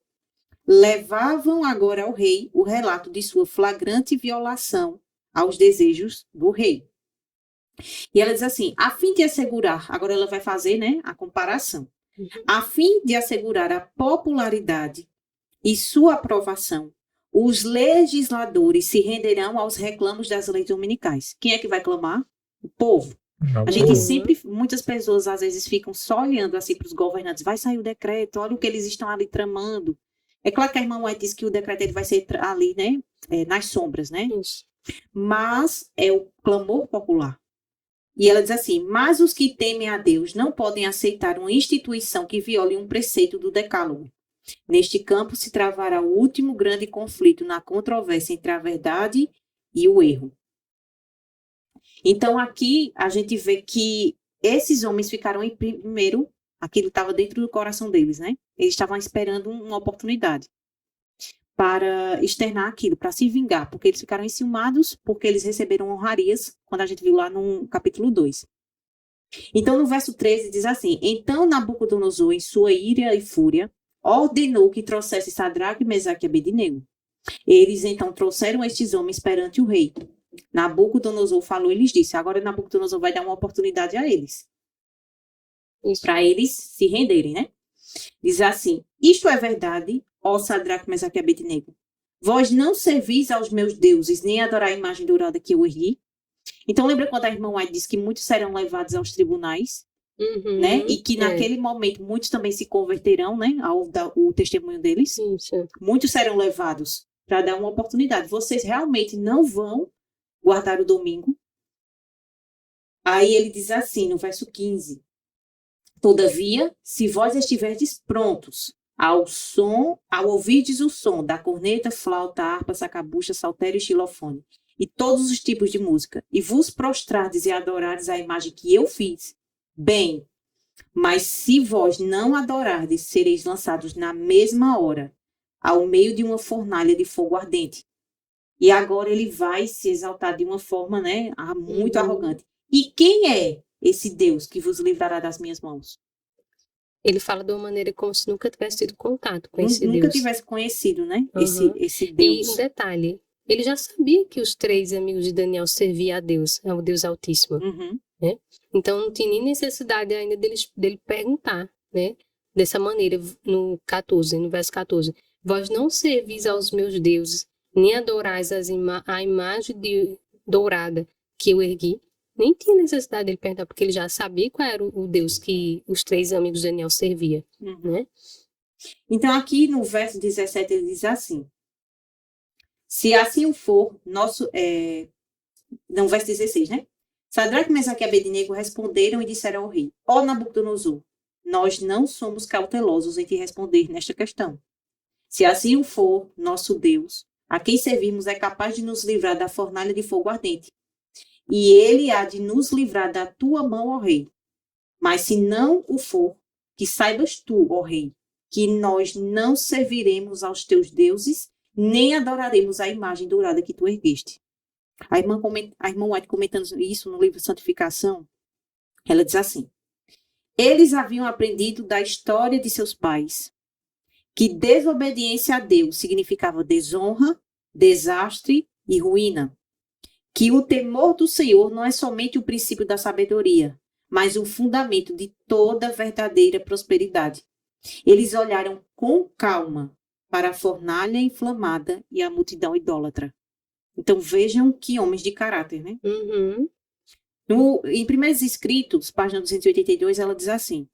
levavam agora ao rei o relato de sua flagrante violação aos desejos do rei. E ela diz assim, a fim de assegurar, agora ela vai fazer, né, a comparação, a fim de assegurar a popularidade e sua aprovação, os legisladores se renderão aos reclamos das leis dominicais. Quem é que vai clamar? O povo. A gente sempre, muitas pessoas às vezes ficam só olhando assim para os governantes, vai sair o decreto, olha o que eles estão ali tramando. É claro que a irmã White disse que o decreto ele vai ser ali, né, nas sombras, né? Isso. Mas é o clamor popular. E ela diz assim, mas os que temem a Deus não podem aceitar uma instituição que viole um preceito do decálogo. Neste campo se travará o último grande conflito na controvérsia entre a verdade e o erro. Então, aqui a gente vê que esses homens ficaram em primeiro, aquilo estava dentro do coração deles, né? Eles estavam esperando uma oportunidade para externar aquilo, para se vingar, porque eles ficaram enciumados, porque eles receberam honrarias, quando a gente viu lá no capítulo 2. Então, no verso 13 diz assim, então Nabucodonosor, em sua ira e fúria, ordenou que trouxesse Sadraque, Mesaque e Abednego. Eles então trouxeram estes homens perante o rei. Nabucodonosor falou e lhes disse, agora Nabucodonosor vai dar uma oportunidade a eles, para eles se renderem, né? Diz assim, isto é verdade, ó Sadraque, Mesaque e Abednego. Vós não servis aos meus deuses, nem adorar a imagem dourada que eu ergui. Então, lembra quando a irmã White disse que muitos serão levados aos tribunais, né? E que naquele momento muitos também se converterão, né? Ao dar o testemunho deles. Isso. Muitos serão levados para dar uma oportunidade. Vocês realmente não vão guardar o domingo? Aí ele diz assim, no verso 15. Todavia, se vós estiverdes prontos ao ouvirdes o som da corneta, flauta, harpa, sacabucha, saltério e xilofone, e todos os tipos de música, e vos prostrardes e adorardes a imagem que eu fiz, bem, mas se vós não adorardes, sereis lançados na mesma hora, ao meio de uma fornalha de fogo ardente. E agora ele vai se exaltar de uma forma, né, muito arrogante. E quem é esse Deus que vos livrará das minhas mãos? Ele fala de uma maneira como se nunca tivesse tido contato com esse Nunca Deus. tivesse conhecido, né? Uhum. Esse Deus. E um detalhe, ele já sabia que os 3 amigos de Daniel serviam a Deus, ao Deus Altíssimo. Uhum. Né? Então não tinha nem necessidade ainda dele perguntar, né? Dessa maneira, no verso 14. Vós não servis aos meus deuses, nem adorais a imagem dourada que eu ergui. Nem tinha necessidade dele perguntar, porque ele já sabia qual era o Deus que os 3 amigos de Daniel serviam, né? Então, aqui no verso 17, ele diz assim, se assim for, no verso 16, né? Sadraque, Mesaque e Abednego responderam e disseram ao rei: Ó Nabucodonosor, nós não somos cautelosos em te responder nesta questão. Se assim o for, nosso Deus, a quem servimos, é capaz de nos livrar da fornalha de fogo ardente. E ele há de nos livrar da tua mão, ó rei. Mas se não o for, que saibas tu, ó rei, que nós não serviremos aos teus deuses, nem adoraremos a imagem dourada que tu ergueste. A irmã White comentando isso no livro Santificação, ela diz assim: eles haviam aprendido da história de seus pais que desobediência a Deus significava desonra, desastre e ruína. Que o temor do Senhor não é somente o princípio da sabedoria, mas o fundamento de toda verdadeira prosperidade. Eles olharam com calma para a fornalha inflamada e a multidão idólatra. Então vejam que homens de caráter, né? Uhum. Em Primeiros Escritos, página 282, ela diz assim,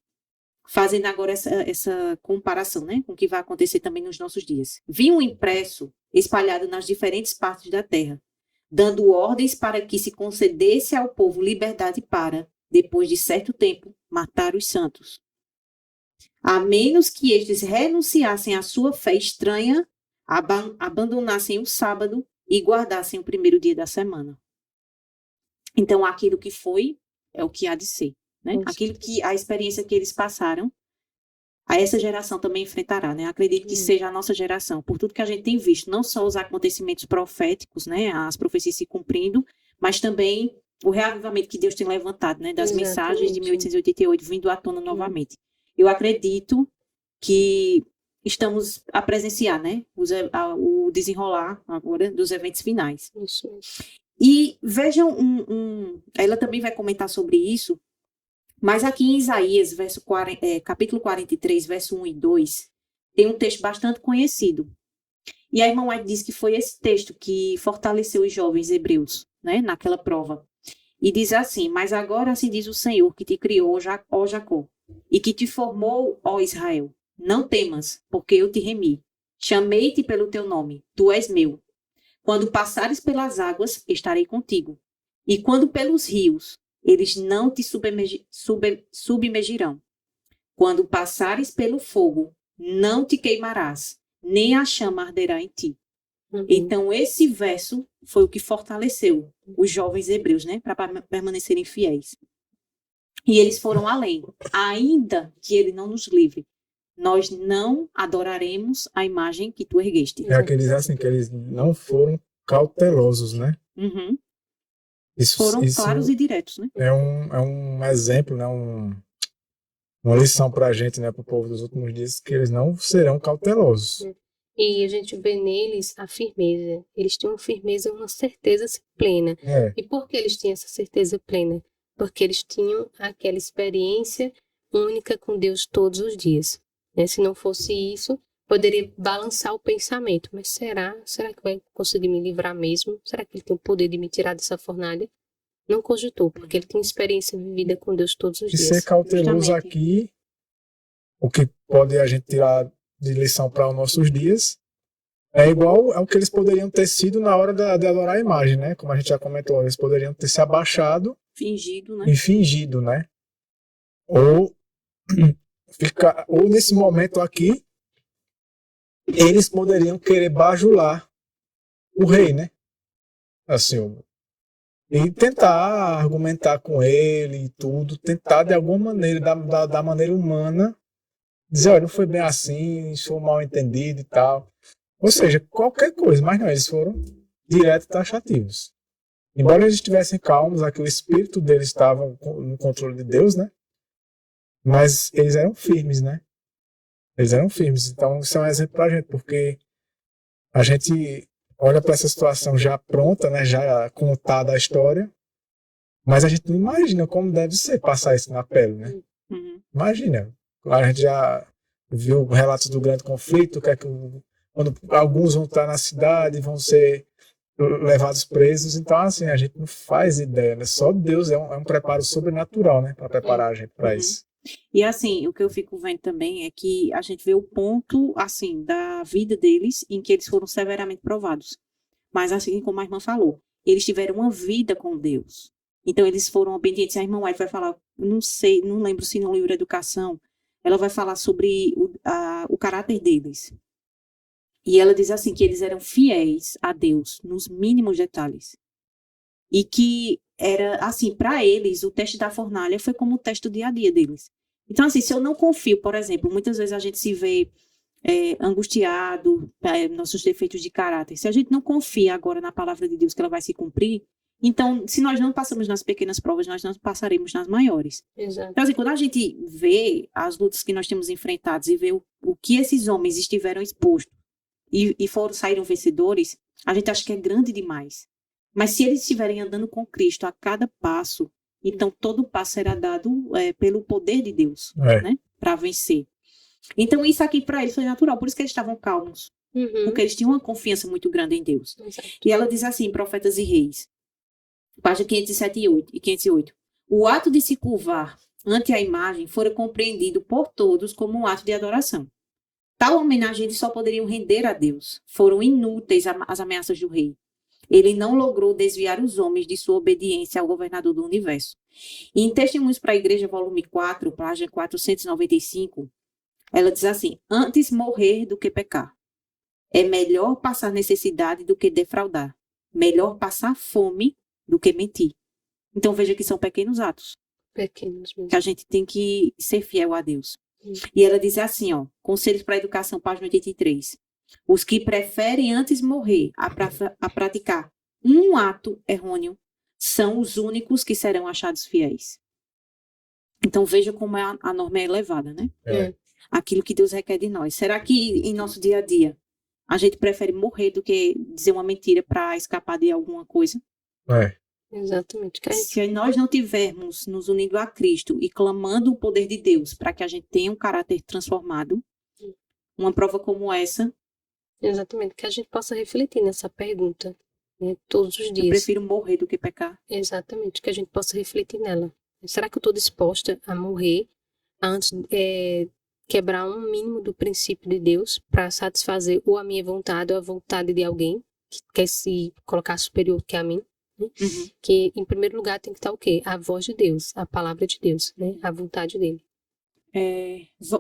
fazendo agora essa comparação, né, com o que vai acontecer também nos nossos dias. Vi um impresso espalhado nas diferentes partes da terra, dando ordens para que se concedesse ao povo liberdade para, depois de certo tempo, matar os santos. A menos que estes renunciassem à sua fé estranha, abandonassem o sábado e guardassem o primeiro dia da semana. Então, aquilo que foi é o que há de ser, né? Aquilo que a experiência que eles passaram, a essa geração também enfrentará, né? Acredito que seja a nossa geração, por tudo que a gente tem visto, não só os acontecimentos proféticos, né? As profecias se cumprindo, mas também o reavivamento que Deus tem levantado, né? Das mensagens de 1888 vindo à tona novamente. Eu acredito que estamos a presenciar, né? O desenrolar agora dos eventos finais. Isso. E vejam, ela também vai comentar sobre isso, mas aqui em Isaías, capítulo 43, verso 1 e 2, tem um texto bastante conhecido. E a irmã White diz que foi esse texto que fortaleceu os jovens hebreus, né, naquela prova. E diz assim: mas agora assim diz o Senhor que te criou, ó Jacó, e que te formou, ó Israel. Não temas, porque eu te remi. Chamei-te pelo teu nome, tu és meu. Quando passares pelas águas, estarei contigo. E quando pelos rios, eles não te submergirão. Quando passares pelo fogo, não te queimarás, nem a chama arderá em ti. Uhum. Então, esse verso foi o que fortaleceu os jovens hebreus, né, para permanecerem fiéis. E eles foram além. Ainda que ele não nos livre, nós não adoraremos a imagem que tu ergueste. É aqueles assim, que eles não foram cautelosos, né? Uhum. Isso Foram claros e diretos, né? É um exemplo, né? Uma lição para a gente, né? Para o povo dos últimos dias, que eles não serão cautelosos. E a gente vê neles a firmeza. Eles tinham firmeza, uma certeza plena. É. E por que eles tinham essa certeza plena? Porque eles tinham aquela experiência única com Deus todos os dias. Né? Se não fosse isso, poderia balançar o pensamento. Mas será que vai conseguir me livrar mesmo? Será que ele tem o poder de me tirar dessa fornalha? Não cogitou, porque ele tem experiência vivida com Deus todos os E dias. ser cauteloso Justamente. aqui, o que pode a gente tirar de lição para os nossos dias, é igual ao que eles poderiam ter sido na hora de adorar a imagem, né? Como a gente já comentou, eles poderiam ter se abaixado Fingido, né? e fingido, né? Ou nesse momento aqui, eles poderiam querer bajular o rei, né? Assim, e tentar argumentar com ele e tudo, tentar de alguma maneira, da maneira humana, dizer, olha, não foi bem assim, isso foi mal entendido e tal. Ou seja, qualquer coisa, mas não, eles foram direto taxativos. Embora eles estivessem calmos, aqui o espírito deles estava no controle de Deus, né? Mas eles eram firmes, né? Eles eram firmes. Então, isso é um exemplo pra gente, porque a gente olha para essa situação já pronta, né? Já contada a história, mas a gente não imagina como deve ser passar isso na pele, né? Uhum. Imagina. A gente já viu relatos do grande conflito, que é que quando alguns vão estar na cidade, vão ser levados presos. Então, assim, a gente não faz ideia, né? Só Deus é um preparo sobrenatural, né? Para preparar a gente para isso. E assim, o que eu fico vendo também é que a gente vê o ponto, assim, da vida deles em que eles foram severamente provados. Mas assim como a irmã falou, eles tiveram uma vida com Deus. Então, eles foram obedientes. A irmã White vai falar, não sei, não lembro se no livro Educação, ela vai falar sobre o caráter deles. E ela diz assim, que eles eram fiéis a Deus nos mínimos detalhes. E que era, assim, para eles, o teste da fornalha foi como o teste do dia a dia deles. Então, assim, se eu não confio, por exemplo, muitas vezes a gente se vê angustiado, nossos defeitos de caráter. Se a gente não confia agora na palavra de Deus que ela vai se cumprir, então, se nós não passamos nas pequenas provas, nós não passaremos nas maiores. Exato. Então, assim, quando a gente vê as lutas que nós temos enfrentadas e vê o que esses homens estiveram expostos e saíram vencedores, a gente acha que é grande demais. Mas se eles estiverem andando com Cristo a cada passo, então todo passo será dado pelo poder de Deus, né, para vencer. Então, isso aqui para eles foi natural, por isso que eles estavam calmos, porque eles tinham uma confiança muito grande em Deus. Exato. E ela diz assim, Profetas e Reis, página 507 e 508. O ato de se curvar ante a imagem fora compreendido por todos como um ato de adoração. Tal homenagem eles só poderiam render a Deus. Foram inúteis as ameaças do rei. Ele não logrou desviar os homens de sua obediência ao governador do universo. E em Testemunhos para a Igreja, volume 4, página 495, ela diz assim, antes morrer do que pecar. É melhor passar necessidade do que defraudar. Melhor passar fome do que mentir. Então veja que são pequenos atos. Pequenos mesmo. Que a gente tem que ser fiel a Deus. E ela diz assim, Conselhos para a Educação, página 83. Os que preferem antes morrer a praticar um ato errôneo são os únicos que serão achados fiéis. Então veja como a norma é elevada, né? Aquilo que Deus requer de nós. Será que em nosso dia a dia a gente prefere morrer do que dizer uma mentira para escapar de alguma coisa? Exatamente. Se nós não tivermos nos unindo a Cristo e clamando o poder de Deus para que a gente tenha um caráter transformado, uma prova como essa... Exatamente, que a gente possa refletir nessa pergunta, né, todos os dias. Eu prefiro morrer do que pecar. Exatamente, que a gente possa refletir nela. Será que eu estou disposta a morrer antes de quebrar um mínimo do princípio de Deus para satisfazer ou a minha vontade ou a vontade de alguém que quer se colocar superior que a mim? Né? Que em primeiro lugar tem que estar o quê? A voz de Deus, a palavra de Deus, né? A vontade dele.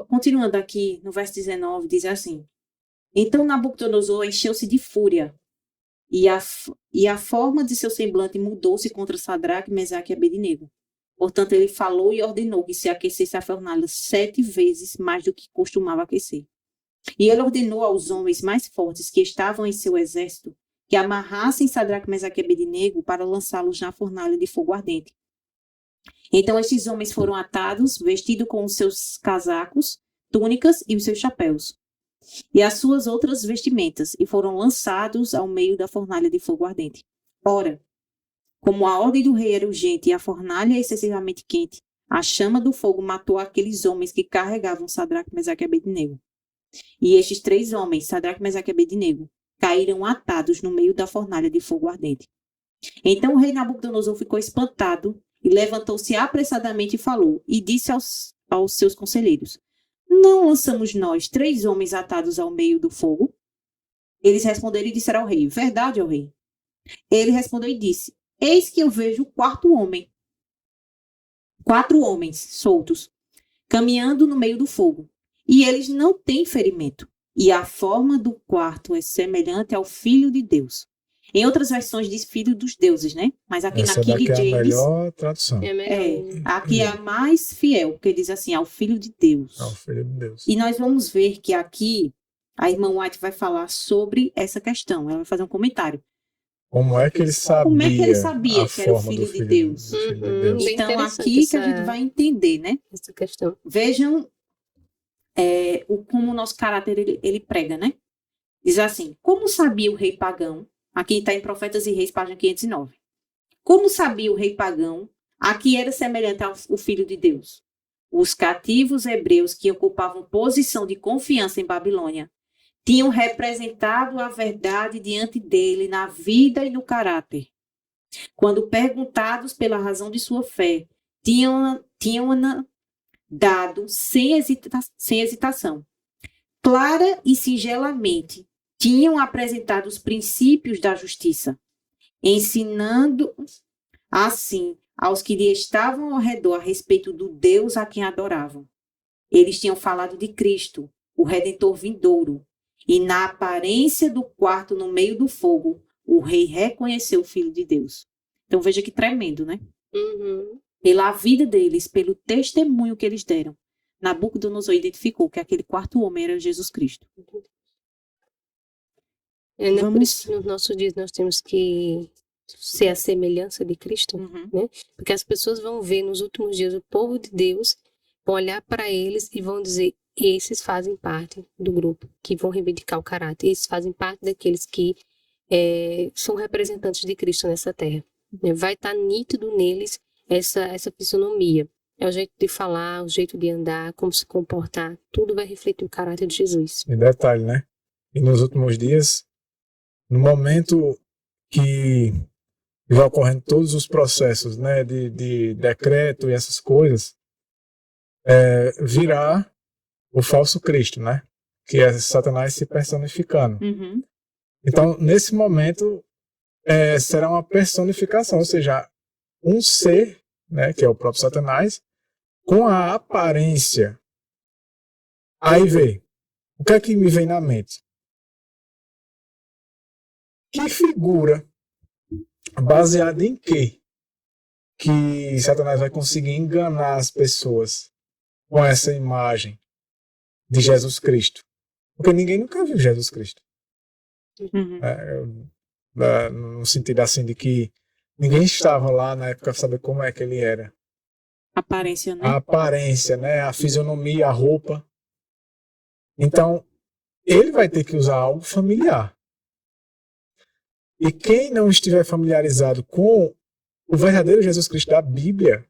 Continuando aqui no verso 19, diz assim: então Nabucodonosor encheu-se de fúria e a forma de seu semblante mudou-se contra Sadraque, Mesaque e Abednego. Portanto, ele falou e ordenou que se aquecesse a fornalha 7 vezes mais do que costumava aquecer. E ele ordenou aos homens mais fortes que estavam em seu exército que amarrassem Sadraque, Mesaque e Abednego para lançá-los na fornalha de fogo ardente. Então estes homens foram atados, vestidos com os seus casacos, túnicas e os seus chapéus, e as suas outras vestimentas, e foram lançados ao meio da fornalha de fogo ardente. Ora, como a ordem do rei era urgente e a fornalha excessivamente quente, a chama do fogo matou aqueles homens que carregavam Sadraque, Mesaque e Abednego. E estes 3 homens, Sadraque, Mesaque e Abednego, caíram atados no meio da fornalha de fogo ardente. Então o rei Nabucodonosor ficou espantado e levantou-se apressadamente e falou, e disse aos seus conselheiros: não lançamos nós 3 homens atados ao meio do fogo? Eles responderam e disseram ao rei: verdade, ó rei. Ele respondeu e disse: eis que eu vejo 4 homens soltos, caminhando no meio do fogo, e eles não têm ferimento, e a forma do quarto é semelhante ao Filho de Deus. Em outras versões diz Filho dos Deuses, né? Mas aqui Essa na King daqui é a James... melhor tradução. aqui é a mais fiel, porque diz assim, ao Filho de Deus. Ao Filho de Deus. E nós vamos ver que aqui a irmã White vai falar sobre essa questão. Ela vai fazer um comentário. Como é que ele sabia que era o Filho de Deus? Então, aqui que a gente vai entender, né? Essa questão. Vejam como o nosso caráter ele prega, né? Diz assim: como sabia o rei pagão? Aqui está em Profetas e Reis, página 509. Como sabia o rei pagão a que era semelhante ao Filho de Deus? Os cativos hebreus que ocupavam posição de confiança em Babilônia tinham representado a verdade diante dele na vida e no caráter. Quando perguntados pela razão de sua fé, tinham-na dado sem hesitação. Clara e singelamente, tinham apresentado os princípios da justiça, ensinando Assim, aos que lhe estavam ao redor a respeito do Deus a quem adoravam. Eles tinham falado de Cristo, o Redentor vindouro, e na aparência do quarto no meio do fogo, o rei reconheceu o Filho de Deus. Então veja que tremendo, né? Uhum. Pela vida deles, pelo testemunho que eles deram, Nabucodonosor identificou que aquele quarto homem era Jesus Cristo. É, né? Por Vamos- isso que nos nossos dias nós temos que ser a semelhança de Cristo, Uhum. porque as pessoas vão ver nos últimos dias o povo de Deus, vão olhar para eles e vão dizer: esses fazem parte do grupo, que vão reivindicar o caráter, esses fazem parte daqueles que são representantes de Cristo nessa terra. Né? Vai estar nítido neles essa fisionomia. É o jeito de falar, o jeito de andar, como se comportar, tudo vai refletir o caráter de Jesus. E detalhe, né? E nos últimos dias, no momento que vai ocorrendo todos os processos, né, de decreto e essas coisas, virá o falso Cristo, né? Que é Satanás se personificando. Uhum. Então, nesse momento, será uma personificação, ou seja, um ser, né, que é o próprio Satanás, com a aparência. Aí vê, o que é que me vem na mente? Que figura, baseada em quê? Que Satanás vai conseguir enganar as pessoas com essa imagem de Jesus Cristo? Porque ninguém nunca viu Jesus Cristo. Uhum. No sentido assim de que ninguém estava lá na época para saber como é que ele era. Aparência, né? A aparência, né? A fisionomia, a roupa. Então, ele vai ter que usar algo familiar. E quem não estiver familiarizado com o verdadeiro Jesus Cristo da Bíblia,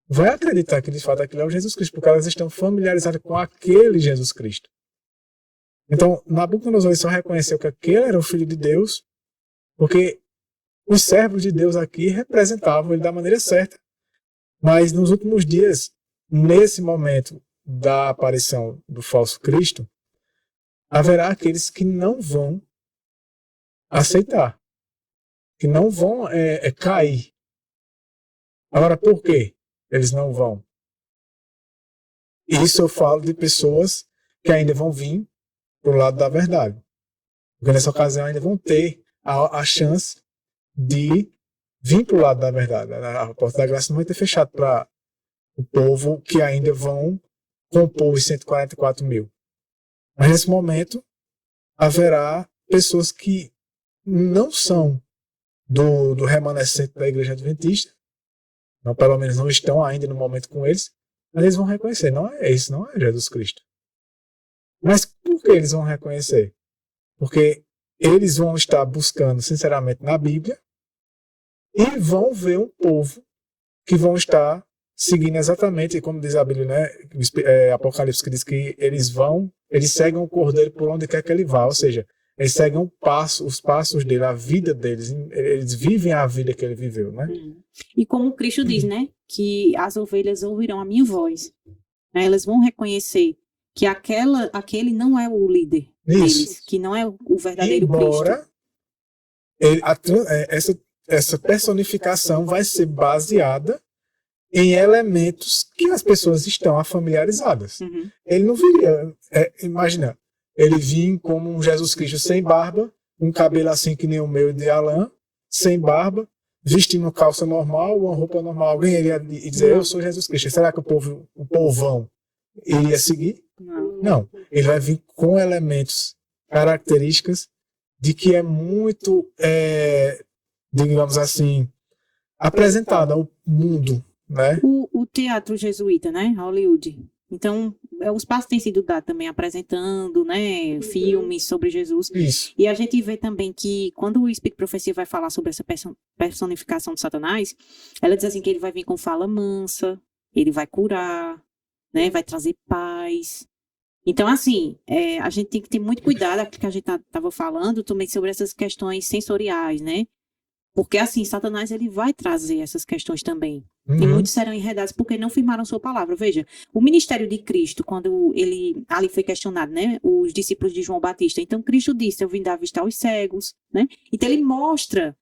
vai acreditar que de fato aquele é o Jesus Cristo, porque elas estão familiarizadas com aquele Jesus Cristo. Então, Nabucodonosor só reconheceu que aquele era o Filho de Deus, porque os servos de Deus aqui representavam ele da maneira certa. Mas nos últimos dias, nesse momento da aparição do falso Cristo, haverá aqueles que não vão aceitar, que não vão cair. Agora, por quê eles não vão? Isso eu falo de pessoas que ainda vão vir para o lado da verdade. Porque nessa ocasião ainda vão ter a chance de vir para o lado da verdade. A porta da graça não vai ter fechado para o povo que ainda vão compor os 144 mil. Mas nesse momento haverá pessoas que não são do remanescente da Igreja Adventista, não, pelo menos não estão ainda no momento com eles, mas eles vão reconhecer, não é Jesus Cristo. Mas por que eles vão reconhecer? Porque eles vão estar buscando sinceramente na Bíblia e vão ver um povo que vão estar seguindo exatamente, como diz a Bíblia, né? Apocalipse, que diz que eles seguem o Cordeiro por onde quer que ele vá, ou seja, eles seguem os passos dele, a vida deles, eles vivem a vida que ele viveu, né? E como Cristo diz, né? Que as ovelhas ouvirão a minha voz. Né? Elas vão reconhecer que aquele não é o líder deles, que não é o verdadeiro Embora Cristo. Essa personificação vai ser baseada em elementos que as pessoas estão familiarizadas. Uhum. Ele não viria, imagina, ele vinha como um Jesus Cristo sem barba, um cabelo assim que nem o meu de Alain, sem barba, vestindo calça normal, uma roupa normal. Alguém iria dizer, eu sou Jesus Cristo. Será que o povão iria seguir? Não. Ele vai vir com elementos, características de que é muito, digamos assim, apresentado ao mundo, né? O teatro jesuíta, né? Hollywood. Então, os passos têm sido dados também apresentando, né? Filmes sobre Jesus. Isso. E a gente vê também que quando o Espírito Profecia vai falar sobre essa personificação de Satanás, ela diz assim que ele vai vir com fala mansa, ele vai curar, né? Vai trazer paz. Então, assim, a gente tem que ter muito cuidado, aquilo que a gente estava falando também sobre essas questões sensoriais, né? Porque, assim, Satanás, ele vai trazer essas questões também. E muitos serão enredados porque não firmaram sua palavra. Veja, o ministério de Cristo, quando ele ali foi questionado, né? Os discípulos de João Batista. Então, Cristo disse, eu vim dar vista aos cegos, né? Então, ele mostra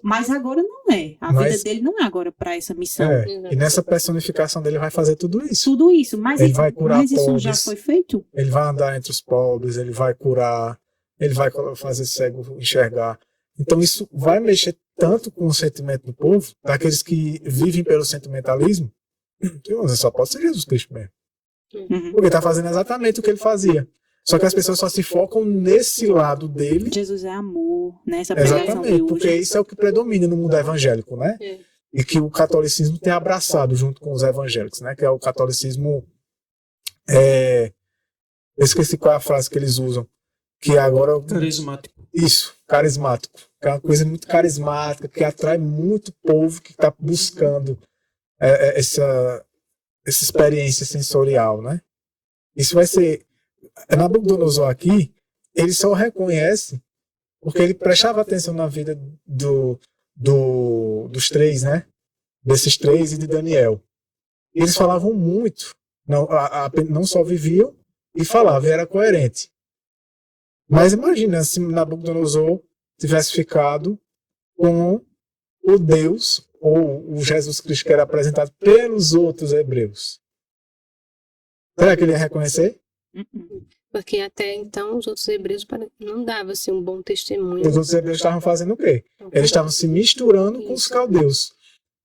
Mas agora não é. A Mas- vida dele não é agora para essa missão. E nessa personificação dele vai fazer tudo isso. Tudo isso. Mas, Ele vai curar mas isso já pobres. foi feito? Ele vai andar entre os pobres, ele vai curar, ele vai fazer cego enxergar. Então isso vai mexer tanto com o sentimento do povo, daqueles que vivem pelo sentimentalismo, que você só pode ser Jesus Cristo mesmo. Uhum. Porque está fazendo exatamente o que ele fazia. Só que as pessoas só se focam nesse lado dele. Jesus é amor, né? Essa pregação de Exatamente, hoje. porque isso é o que predomina no mundo evangélico, né? É. E que o catolicismo tem abraçado junto com os evangélicos, né? Que é o catolicismo... eu esqueci qual é a frase que eles usam. Que agora... Carismático. Isso, carismático. Que é uma coisa muito carismática, que atrai muito povo que está buscando essa experiência sensorial, né? Isso vai ser... Nabucodonosor aqui, ele só reconhece porque ele prestava atenção na vida dos três, né? Desses três e de Daniel. E eles falavam muito, não só viviam e falavam, e era coerente. Mas imagina se Nabucodonosor tivesse ficado com o Deus, ou o Jesus Cristo que era apresentado pelos outros hebreus. Será que ele ia reconhecer? Porque até então os outros hebreus não davam assim, um bom testemunho. Os outros hebreus estavam fazendo o quê? Eles estavam se misturando com os caldeus.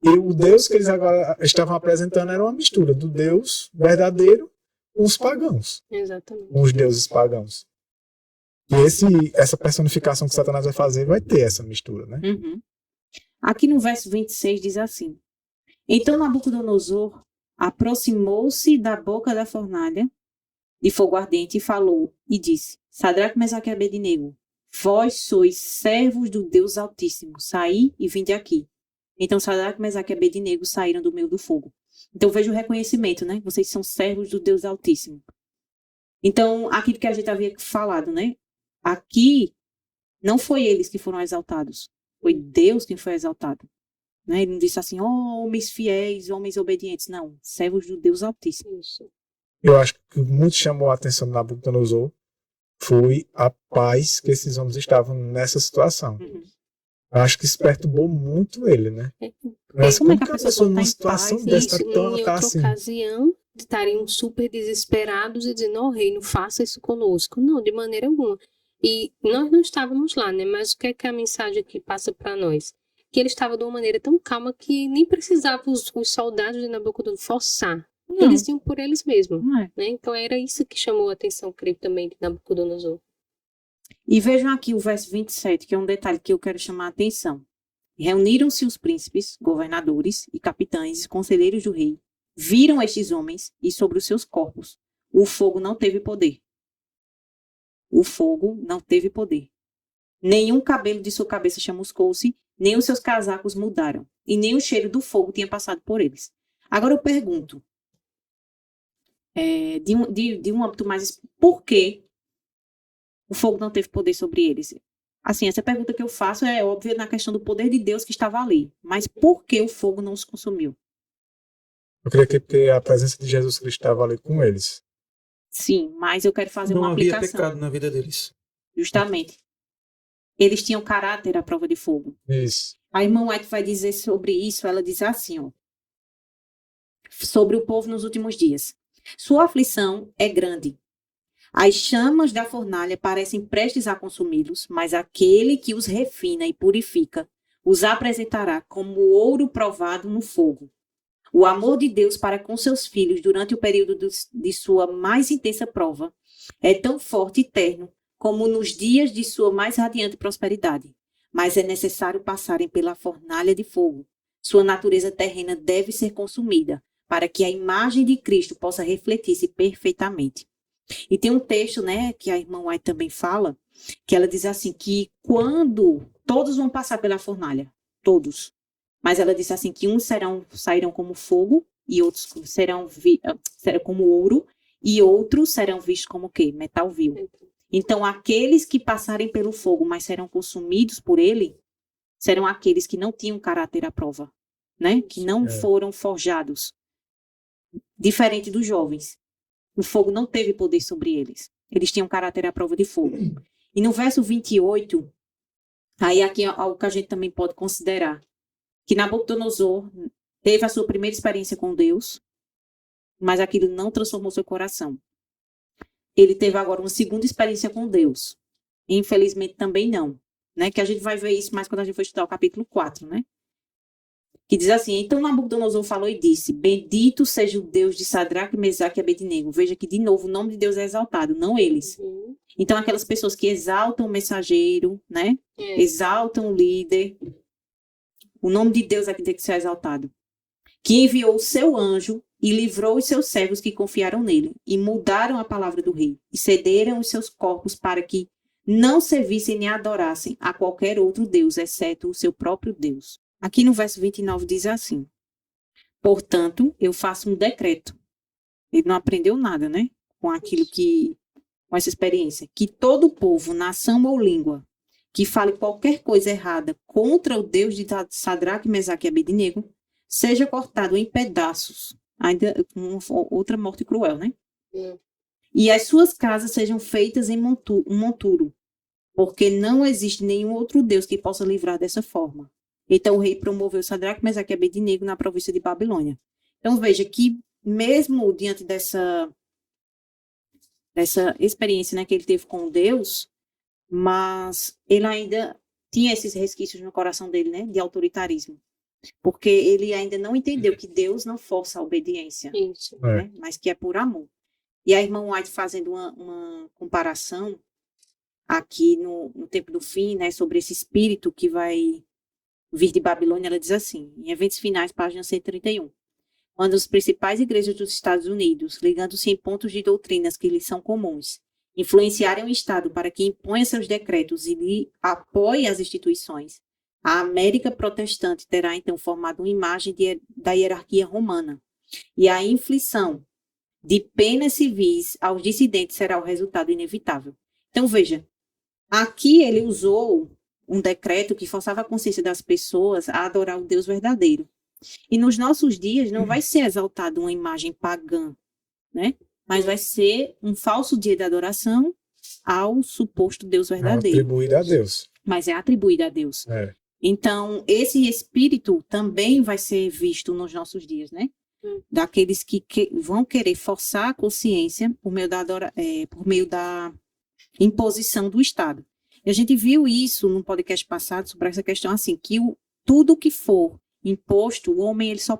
E o Deus que eles agora estavam apresentando era uma mistura do Deus verdadeiro com os pagãos, Exatamente. com os deuses pagãos. E essa personificação que Satanás vai fazer vai ter essa mistura, né? Uhum. Aqui no verso 26 diz assim: Então Nabucodonosor aproximou-se da boca da fornalha de fogo ardente e falou, e disse: Sadraque, Mesaque e Abednego, vós sois servos do Deus Altíssimo, saí e vinde aqui. Então Sadraque, Mesaque e Abednego saíram do meio do fogo. Então veja o reconhecimento, né? Vocês são servos do Deus Altíssimo. Então, aquilo que a gente havia falado, né? Aqui, não foi eles que foram exaltados, foi Deus quem foi exaltado. Né? Ele não disse assim, homens fiéis, homens obedientes. Não, servos do Deus Altíssimo. Isso. Eu acho que o que muito chamou a atenção do Nabucodonosor foi a paz que esses homens estavam nessa situação. Uhum. Eu acho que isso perturbou muito ele, né? como Mas é como que que a a pessoa pessoa tá numa em situação paz? dessa Isso, tá em outra assim? ocasião, de estarem super desesperados e dizendo, ó rei, não faça isso conosco. Não, de maneira alguma. E nós não estávamos lá, né? Mas o que é que a mensagem aqui passa para nós? Que ele estava de uma maneira tão calma que nem precisava os soldados de Nabucodonosor forçar. Não, Eles iam por eles mesmos. não é. Né? Então era isso que chamou a atenção, creio, também de Nabucodonosor. E vejam aqui o verso 27, que é um detalhe que eu quero chamar a atenção. Reuniram-se os príncipes, governadores e capitães e conselheiros do rei. Viram estes homens e sobre os seus corpos o fogo não teve poder. O fogo não teve poder. Nenhum cabelo de sua cabeça chamuscou-se, nem os seus casacos mudaram, e nem o cheiro do fogo tinha passado por eles. Agora eu pergunto, de um âmbito mais, por que o fogo não teve poder sobre eles? Assim, essa pergunta que eu faço é óbvia na questão do poder de Deus que estava ali, mas por que o fogo não os consumiu? Eu creio que é porque a presença de Jesus Cristo estava ali com eles. Sim, mas eu quero fazer Não uma havia aplicação. pecado na vida deles. Justamente. Eles tinham caráter à prova de fogo. Isso. A irmã White vai dizer sobre isso, ela diz assim, ó, sobre o povo nos últimos dias. Sua aflição é grande. As chamas da fornalha parecem prestes a consumi-los, mas aquele que os refina e purifica os apresentará como ouro provado no fogo. O amor de Deus para com seus filhos durante o período de sua mais intensa prova é tão forte e terno como nos dias de sua mais radiante prosperidade. Mas é necessário passarem pela fornalha de fogo. Sua natureza terrena deve ser consumida para que a imagem de Cristo possa refletir-se perfeitamente. E tem um texto, né, que a irmã White também fala, que ela diz assim, que quando todos vão passar pela fornalha, todos, mas ela diz assim, que uns sairão como fogo, e outros serão como ouro, e outros serão vistos como o quê? Metal vil. Então, aqueles que passarem pelo fogo, mas serão consumidos por ele, serão aqueles que não tinham caráter à prova, né? Que não foram forjados. Diferente dos jovens. O fogo não teve poder sobre eles. Eles tinham caráter à prova de fogo. E no verso 28, Aí aqui é algo que a gente também pode considerar, que Nabucodonosor teve a sua primeira experiência com Deus, mas aquilo não transformou seu coração. Ele teve agora uma segunda experiência com Deus. Infelizmente também não, né? Que a gente vai ver isso mais quando a gente for estudar o capítulo 4, né? Que diz assim: então Nabucodonosor falou e disse: bendito seja o Deus de Sadraque, Mesaque e Abednego. Veja que, de novo, o nome de Deus é exaltado, não eles. Uhum. Então, aquelas pessoas que exaltam o mensageiro, né? Exaltam o líder. O nome de Deus é que tem que ser exaltado. Que enviou o seu anjo e livrou os seus servos que confiaram nele, e mudaram a palavra do rei, e cederam os seus corpos para que não servissem nem adorassem a qualquer outro Deus, exceto o seu próprio Deus. Aqui no verso 29 diz assim: portanto, eu faço um decreto. Ele não aprendeu nada, né? Com essa experiência. Que todo povo, nação ou língua, que fale qualquer coisa errada contra o Deus de Sadraque, Mesaque e Abednego, seja cortado em pedaços. Ainda outra morte cruel, né? E as suas casas sejam feitas em monturo, porque não existe nenhum outro Deus que possa livrar dessa forma. Então o rei promoveu Sadraque, Mesaque e Abednego na província de Babilônia. Então veja que mesmo diante dessa experiência, né, que ele teve com Deus, mas ele ainda tinha esses resquícios no coração dele, né, de autoritarismo. Porque ele ainda não entendeu que Deus não força a obediência, Isso. né, mas que é por amor. E a irmã White fazendo uma comparação aqui no tempo do fim, né, sobre esse espírito que vai vir de Babilônia, ela diz assim, em Eventos Finais, página 131. Quando as principais igrejas dos Estados Unidos, ligando-se em pontos de doutrinas que lhes são comuns, influenciarem o Estado para que imponha seus decretos e lhe apoie as instituições, a América protestante terá então formado uma imagem da hierarquia romana. E a inflição de penas civis aos dissidentes será o resultado inevitável. Então, veja, aqui ele usou um decreto que forçava a consciência das pessoas a adorar o Deus verdadeiro. E nos nossos dias não vai ser exaltada uma imagem pagã, né? Mas vai ser um falso dia de adoração ao suposto Deus verdadeiro. É atribuído a Deus. Mas é atribuído a Deus. É. Então, esse espírito também vai ser visto nos nossos dias, né? Daqueles que vão querer forçar a consciência por meio da imposição do Estado. E a gente viu isso no podcast passado sobre essa questão assim, que tudo que for imposto, o homem ele só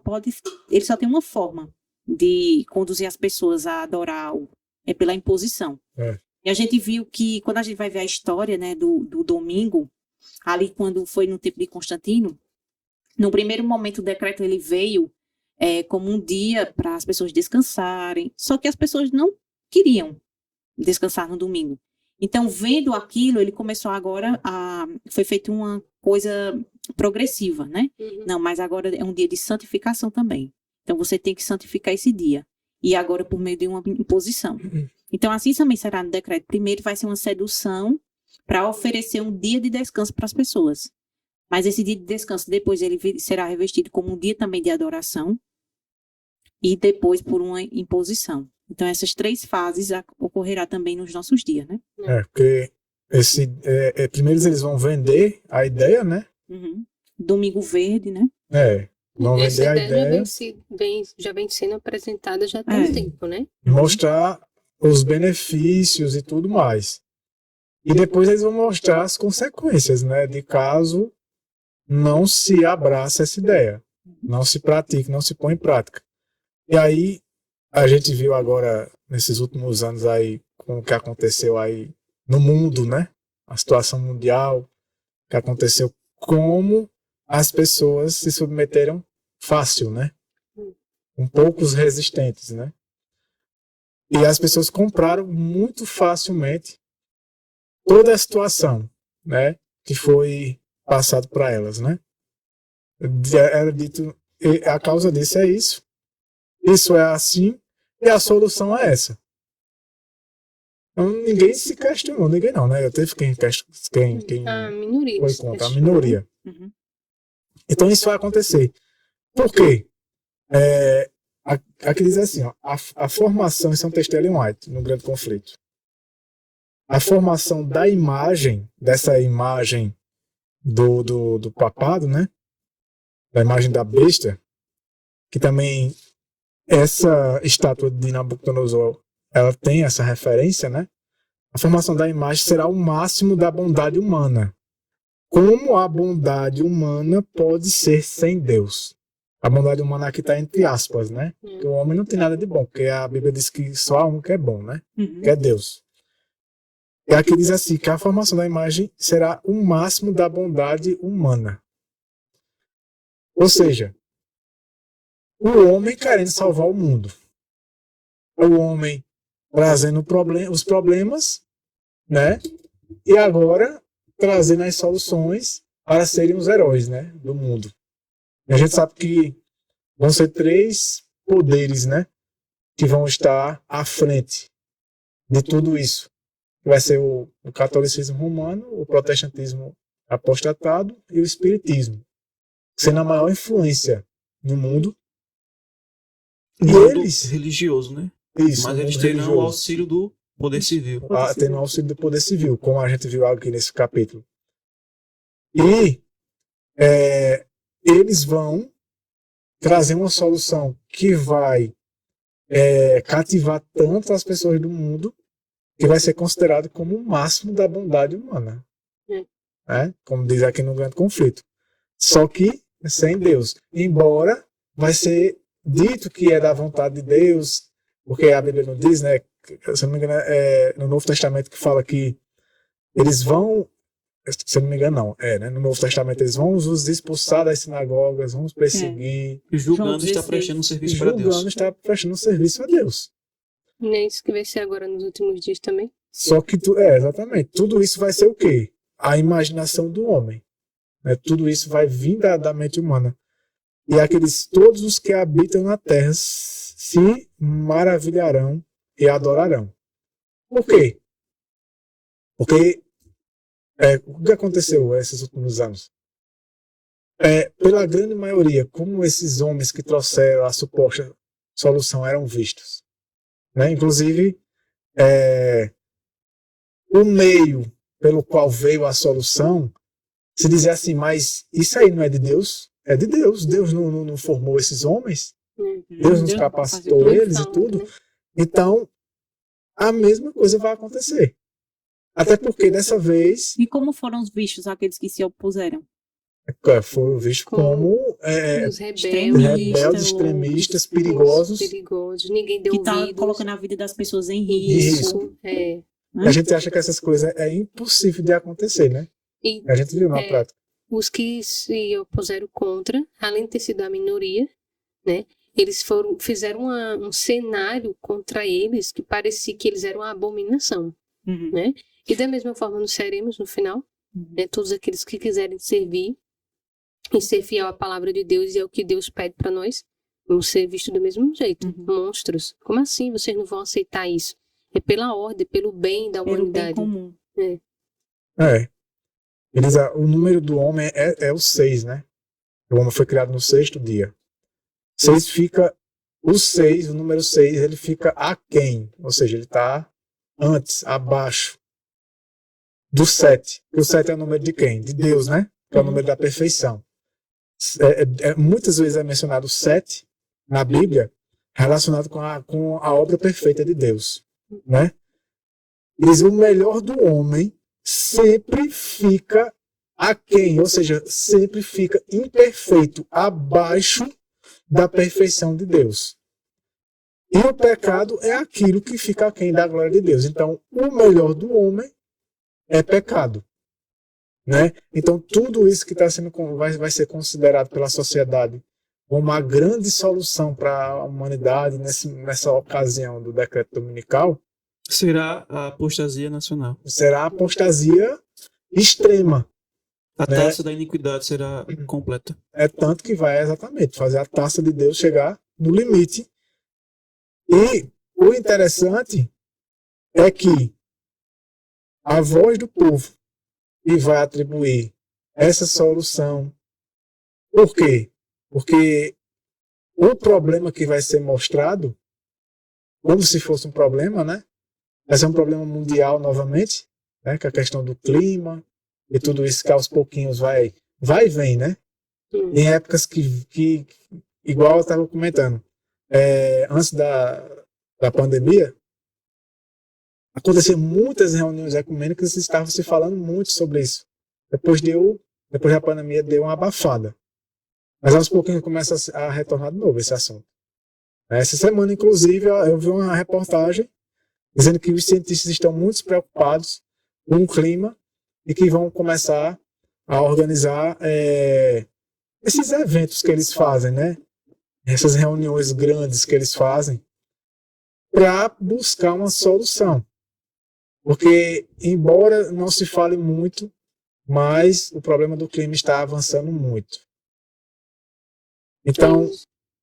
tem uma forma de conduzir as pessoas a adorar algo, é pela imposição. É. E a gente viu que quando a gente vai ver a história, né, do domingo, ali quando foi no tempo de Constantino, no primeiro momento o decreto ele veio como um dia para as pessoas descansarem, só que as pessoas não queriam descansar no domingo. Então, vendo aquilo, ele começou agora foi feita uma coisa progressiva, né? Uhum. Não, mas agora é um dia de santificação também. Então, você tem que santificar esse dia. E agora por meio de uma imposição. Então, assim também será no decreto. Primeiro vai ser uma sedução para oferecer um dia de descanso para as pessoas. Mas esse dia de descanso, depois ele será revestido como um dia também de adoração e depois por uma imposição. Então, essas três fases ocorrerá também nos nossos dias, né? Porque primeiro eles vão vender a ideia, né? Uhum. Domingo Verde, né? Vão Essa vender a ideia ideia já vem sendo apresentada já há um tempo, né? e mostrar os benefícios e tudo mais. E depois eles vão mostrar as consequências, né? De caso não se abraça essa ideia, não se pratique, não se põe em prática. E aí, a gente viu agora, nesses últimos anos aí, com o que aconteceu aí no mundo, né? A situação mundial, que aconteceu, como as pessoas se submeteram fácil, né? Com poucos resistentes, né? E as pessoas compraram muito facilmente toda a situação, né? Que foi passado para elas, né? Era dito, a causa disso é isso. Isso é assim e a solução é essa. Então, ninguém se questionou, ninguém não, né? Teve quem A minoria. foi contra a minoria. Uhum. Então isso vai acontecer. Por quê? Aqui diz assim, ó, a formação, isso é um texto de Ellen White, no Grande Conflito. A formação da imagem, dessa imagem do papado, né? Da imagem da besta, que também essa estátua de Nabucodonosor, ela tem essa referência, né? A formação da imagem será o máximo da bondade humana. Como a bondade humana pode ser sem Deus? A bondade humana aqui está entre aspas, né? Porque o homem não tem nada de bom, porque a Bíblia diz que só há um que é bom, né? Que é Deus. E aqui diz assim, que a formação da imagem será o máximo da bondade humana. Ou seja, o homem querendo salvar o mundo. O homem trazendo os problemas, né? E agora trazendo as soluções para serem os heróis, né? Do mundo. E a gente sabe que vão ser 3 poderes, né? Que vão estar à frente de tudo isso. Vai ser o catolicismo romano, o protestantismo apostatado e o espiritismo, sendo a maior influência no mundo. E eles... religioso, né? Isso, mas no eles mundo terão o religioso. auxílio do poder civil. Tendo o auxílio do poder civil, como a gente viu aqui nesse capítulo. E eles vão trazer uma solução que vai cativar tanto as pessoas do mundo, que vai ser considerado como o máximo da bondade humana. Né? Como diz aqui no Grande Conflito. Só que sem Deus. Embora vai ser dito que é da vontade de Deus, porque a Bíblia não diz, né? Se não me engano, no Novo Testamento que fala que eles vão, se eu não me engano, não, né? No Novo Testamento eles vão os expulsar das sinagogas, vão os perseguir. E julgando está prestando um serviço para Deus. Julgando está prestando um serviço a Deus. Não é isso que vai ser agora nos últimos dias também? Só que, exatamente, tudo isso vai ser o quê? A imaginação do homem. Né? Tudo isso vai vir da mente humana. E todos os que habitam na terra se maravilharão e adorarão. Por quê? Porque o que aconteceu esses últimos anos? Pela grande maioria, como esses homens que trouxeram a suposta solução eram vistos. Né? Inclusive, o meio pelo qual veio a solução, se dizer assim, mas isso aí não é de Deus? É de Deus. Deus não formou esses homens. Deus nos capacitou eles e tudo. Então, a mesma coisa vai acontecer. Até porque dessa vez... E como foram os vistos aqueles que se opuseram? Foram vistos como os rebeldes, extremistas, perigosos. Ninguém deu que está ouvidos. colocando a vida das pessoas em risco. A gente acha que essas coisas é impossível de acontecer, né? E, a gente viu na prática. Os que se opuseram contra, além de ter sido a minoria, né? Eles fizeram um cenário contra eles que parecia que eles eram uma abominação, né? E da mesma forma nós seremos no final, né? Todos aqueles que quiserem servir e ser fiel à palavra de Deus e ao que Deus pede para nós, vão ser vistos do mesmo jeito. Monstros. Como assim vocês não vão aceitar isso? É pela ordem, pelo bem da humanidade. Pelo bem comum. O número do homem é o 6, né? O homem foi criado no 6º dia. 6 fica... o número 6, ele fica aquém. Ou seja, ele está antes, abaixo do 7. E o 7 é o número de quem? De Deus, né? Que é o número da perfeição. Muitas vezes é mencionado 7 na Bíblia relacionado com a obra perfeita de Deus. Né? Diz o melhor do homem sempre fica aquém, ou seja, sempre fica imperfeito, abaixo da perfeição de Deus. E o pecado é aquilo que fica aquém da glória de Deus. Então, o melhor do homem é pecado. Né? Então, tudo isso que vai ser considerado pela sociedade como uma grande solução para a humanidade nessa ocasião do decreto dominical, será a apostasia nacional. Será a apostasia extrema. A taça da iniquidade será completa. É tanto que vai exatamente fazer a taça de Deus chegar no limite. E o interessante é que a voz do povo que vai atribuir essa solução. Por quê? Porque o problema que vai ser mostrado, como se fosse um problema, né? Vai ser um problema mundial novamente, né? Que é a questão do clima e tudo isso que aos pouquinhos vai e vem, né? Em épocas que igual eu estava comentando, antes da pandemia, aconteciam muitas reuniões ecumênicas e estava se falando muito sobre isso. Depois da pandemia, deu uma abafada. Mas aos pouquinhos começa a retornar de novo esse assunto. Essa semana, inclusive, eu vi uma reportagem dizendo que os cientistas estão muito preocupados com o clima e que vão começar a organizar esses eventos que eles fazem, né? Essas reuniões grandes que eles fazem para buscar uma solução. Porque, embora não se fale muito, mas o problema do clima está avançando muito. Então,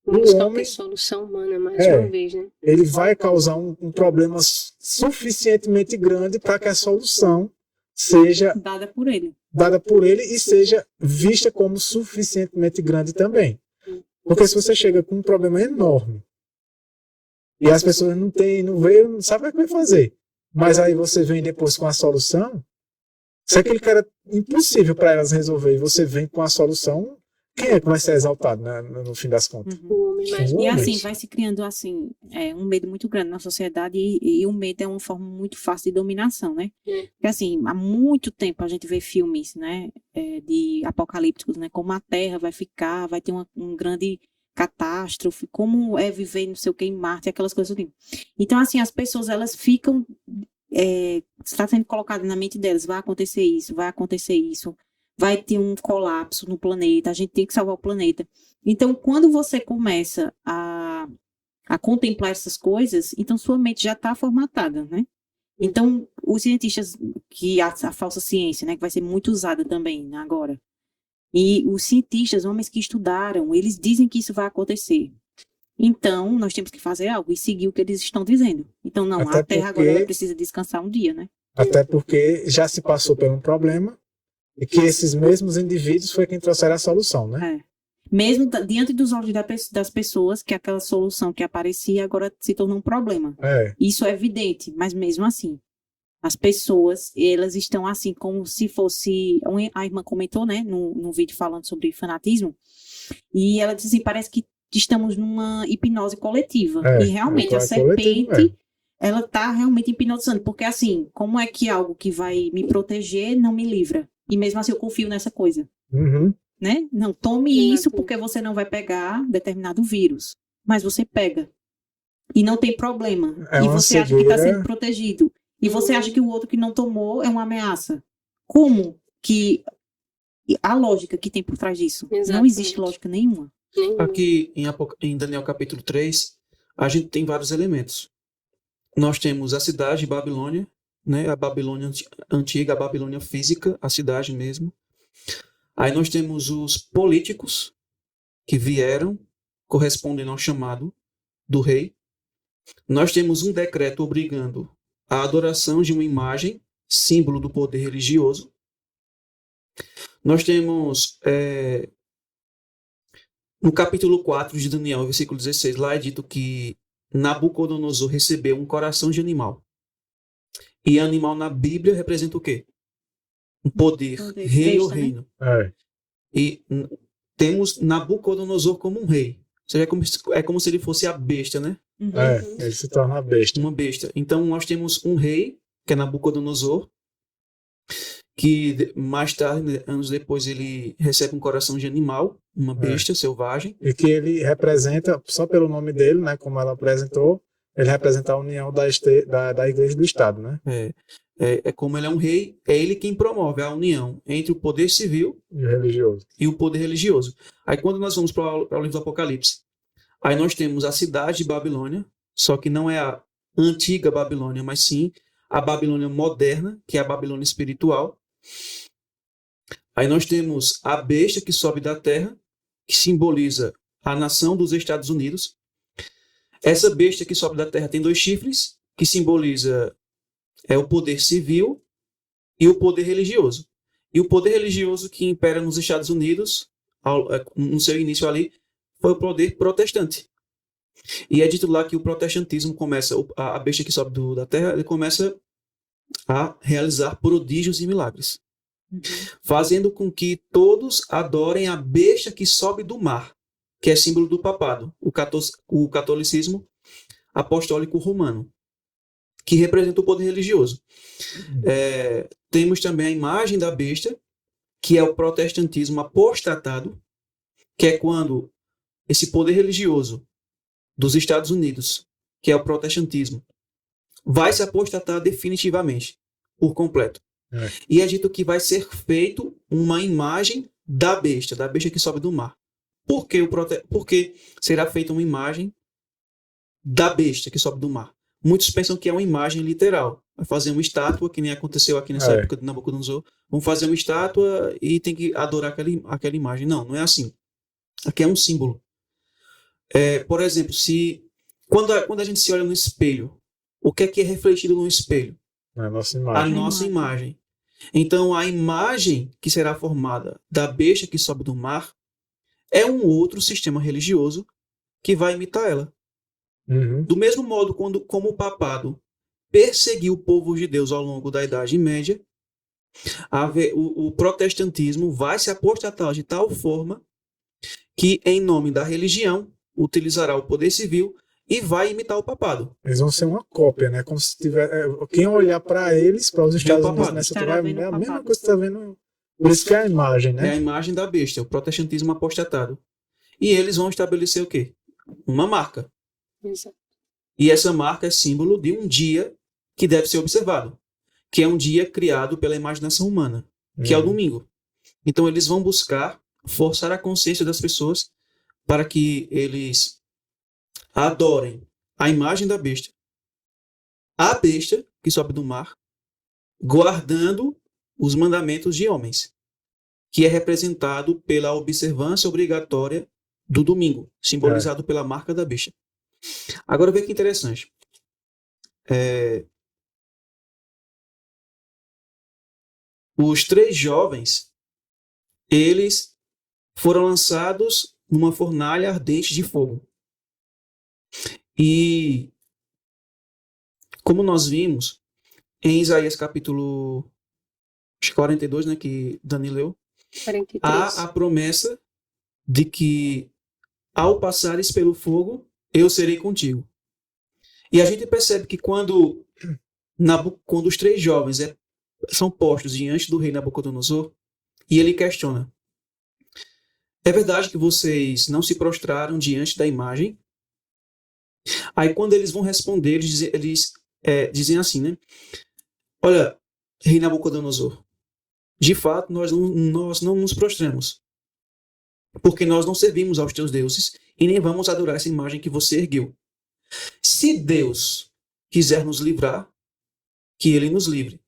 Vamos o só homem, ter solução humana mais uma vez, né? ele vai causar um problema suficientemente grande para que a solução seja Dada por ele. dada por ele e seja vista como suficientemente grande também. Porque se você chega com um problema enorme e as pessoas não veem, não sabem o que vai fazer, mas aí você vem depois com a solução, se aquele cara é impossível para elas resolver e você vem com a solução, quem é que vai ser exaltado, né, no fim das contas? O homem mais O E homem. assim, vai se criando assim, um medo muito grande na sociedade e o medo é uma forma muito fácil de dominação, né? Porque assim, há muito tempo a gente vê filmes, né, de apocalípticos, né, como a Terra vai ficar, vai ter um grande catástrofe, como é viver não sei o que em Marte, aquelas coisas assim. Então assim, as pessoas elas ficam, está sendo colocado na mente delas, vai acontecer isso, vai ter um colapso no planeta, a gente tem que salvar o planeta. Então, quando você começa a contemplar essas coisas, então sua mente já está formatada, né? Então, os cientistas, que a falsa ciência, né, que vai ser muito usada também, né, agora, e os cientistas, homens que estudaram, eles dizem que isso vai acontecer. Então, nós temos que fazer algo e seguir o que eles estão dizendo. Então, não, Até a Terra porque- agora ela precisa descansar um dia, né? Até porque já se passou por um problema e que esses mesmos indivíduos foi quem trouxeram a solução, né? Mesmo diante dos olhos das pessoas, que aquela solução que aparecia agora se tornou um problema. Isso é evidente, mas mesmo assim, as pessoas, elas estão assim como se fosse... A irmã comentou, né, no vídeo falando sobre fanatismo, e ela disse assim, parece que estamos numa hipnose coletiva. E realmente, a serpente, ela está realmente hipnotizando, porque assim, como é que algo que vai me proteger não me livra? E mesmo assim eu confio nessa coisa. Uhum. Né? Não, tome isso porque você não vai pegar determinado vírus. Mas você pega. E não tem problema. E você acha que está sendo protegido. E você acha que o outro que não tomou é uma ameaça. Como que a lógica que tem por trás disso? Exatamente. Não existe lógica nenhuma. Aqui em Daniel capítulo 3, a gente tem vários elementos. Nós temos a cidade de Babilônia, né? A Babilônia antiga, a Babilônia física, a cidade mesmo. Aí nós temos os políticos que vieram correspondendo ao chamado do rei. Nós temos um decreto obrigando a adoração de uma imagem, símbolo do poder religioso. Nós temos no capítulo 4 de Daniel, versículo 16, lá é dito que Nabucodonosor recebeu um coração de animal. E animal na Bíblia representa o quê? Um poder, rei ou reino. E temos Nabucodonosor como um rei. Ou seja, é como se ele fosse a besta, né? Ele se torna a besta. Uma besta. Então nós temos um rei, que é Nabucodonosor, que mais tarde, né, anos depois, ele recebe um coração de animal, uma besta selvagem. E que ele representa, só pelo nome dele, né, como ela apresentou, ele representa a união da igreja e do Estado, né? Como ele é um rei, é ele quem promove a união entre o poder civil e o poder religioso. Aí quando nós vamos para o livro do Apocalipse, aí nós temos a cidade de Babilônia, só que não é a antiga Babilônia, mas sim a Babilônia moderna, que é a Babilônia espiritual. Aí nós temos a besta que sobe da terra, que simboliza a nação dos Estados Unidos. Essa besta que sobe da terra tem 2 chifres, que simboliza o poder civil e o poder religioso. E o poder religioso que impera nos Estados Unidos, no seu início ali, foi o poder protestante. E é dito lá que o protestantismo começa, a besta que sobe da terra, ele começa a realizar prodígios e milagres. Uhum. fazendo com que todos adorem a besta que sobe do mar, que é símbolo do papado, o catolicismo apostólico romano, que representa o poder religioso. Temos também a imagem da besta, que é o protestantismo apostatado, que é quando esse poder religioso dos Estados Unidos, que é o protestantismo, vai se apostatar definitivamente, por completo. E é dito que vai ser feito uma imagem da besta que sobe do mar. Por que será feita uma imagem da besta que sobe do mar? Muitos pensam que é uma imagem literal. Vai fazer uma estátua, que nem aconteceu aqui nessa época de Nabucodonosor. Vão fazer uma estátua e tem que adorar aquela imagem. Não, não é assim. Aqui é um símbolo. Por exemplo, quando a gente se olha no espelho, o que é refletido no espelho? A nossa A imagem. nossa imagem. Então, a imagem que será formada da besta que sobe do mar é um outro sistema religioso que vai imitar ela. Uhum. Do mesmo modo, como o papado perseguiu o povo de Deus ao longo da Idade Média, o protestantismo vai se apostatar de tal forma que, em nome da religião, utilizará o poder civil e vai imitar o papado. Eles vão ser uma cópia, né? Como se tiver. Quem olhar para eles, para os Estados Unidos, papado. nessa Estará vai vendo ver a o mesma papado. coisa que você está vendo. Por isso que é a imagem, É a né? imagem da besta, o protestantismo apostatado. E eles vão estabelecer o quê? Uma marca. Exato. E essa marca é símbolo de um dia que deve ser observado, que é um dia criado pela imaginação humana, que é o domingo. Então eles vão buscar forçar a consciência das pessoas para que eles adorem a imagem da besta, a besta que sobe do mar, guardando os mandamentos de homens, que é representado pela observância obrigatória do domingo, simbolizado pela marca da besta. Agora vê que interessante. Os 3 jovens, eles foram lançados numa fornalha ardente de fogo. E, como nós vimos em Isaías capítulo 42, né, que Dani leu, 43. há a promessa de que, ao passares pelo fogo, eu serei contigo. E a gente percebe que quando os 3 jovens são postos diante do rei Nabucodonosor, e ele questiona: é verdade que vocês não se prostraram diante da imagem? Aí quando eles vão responder, eles dizem assim, né? Olha, rei Nabucodonosor, de fato nós não nos prostramos, porque nós não servimos aos teus deuses e nem vamos adorar essa imagem que você ergueu. Se Deus quiser nos livrar, que ele nos livre.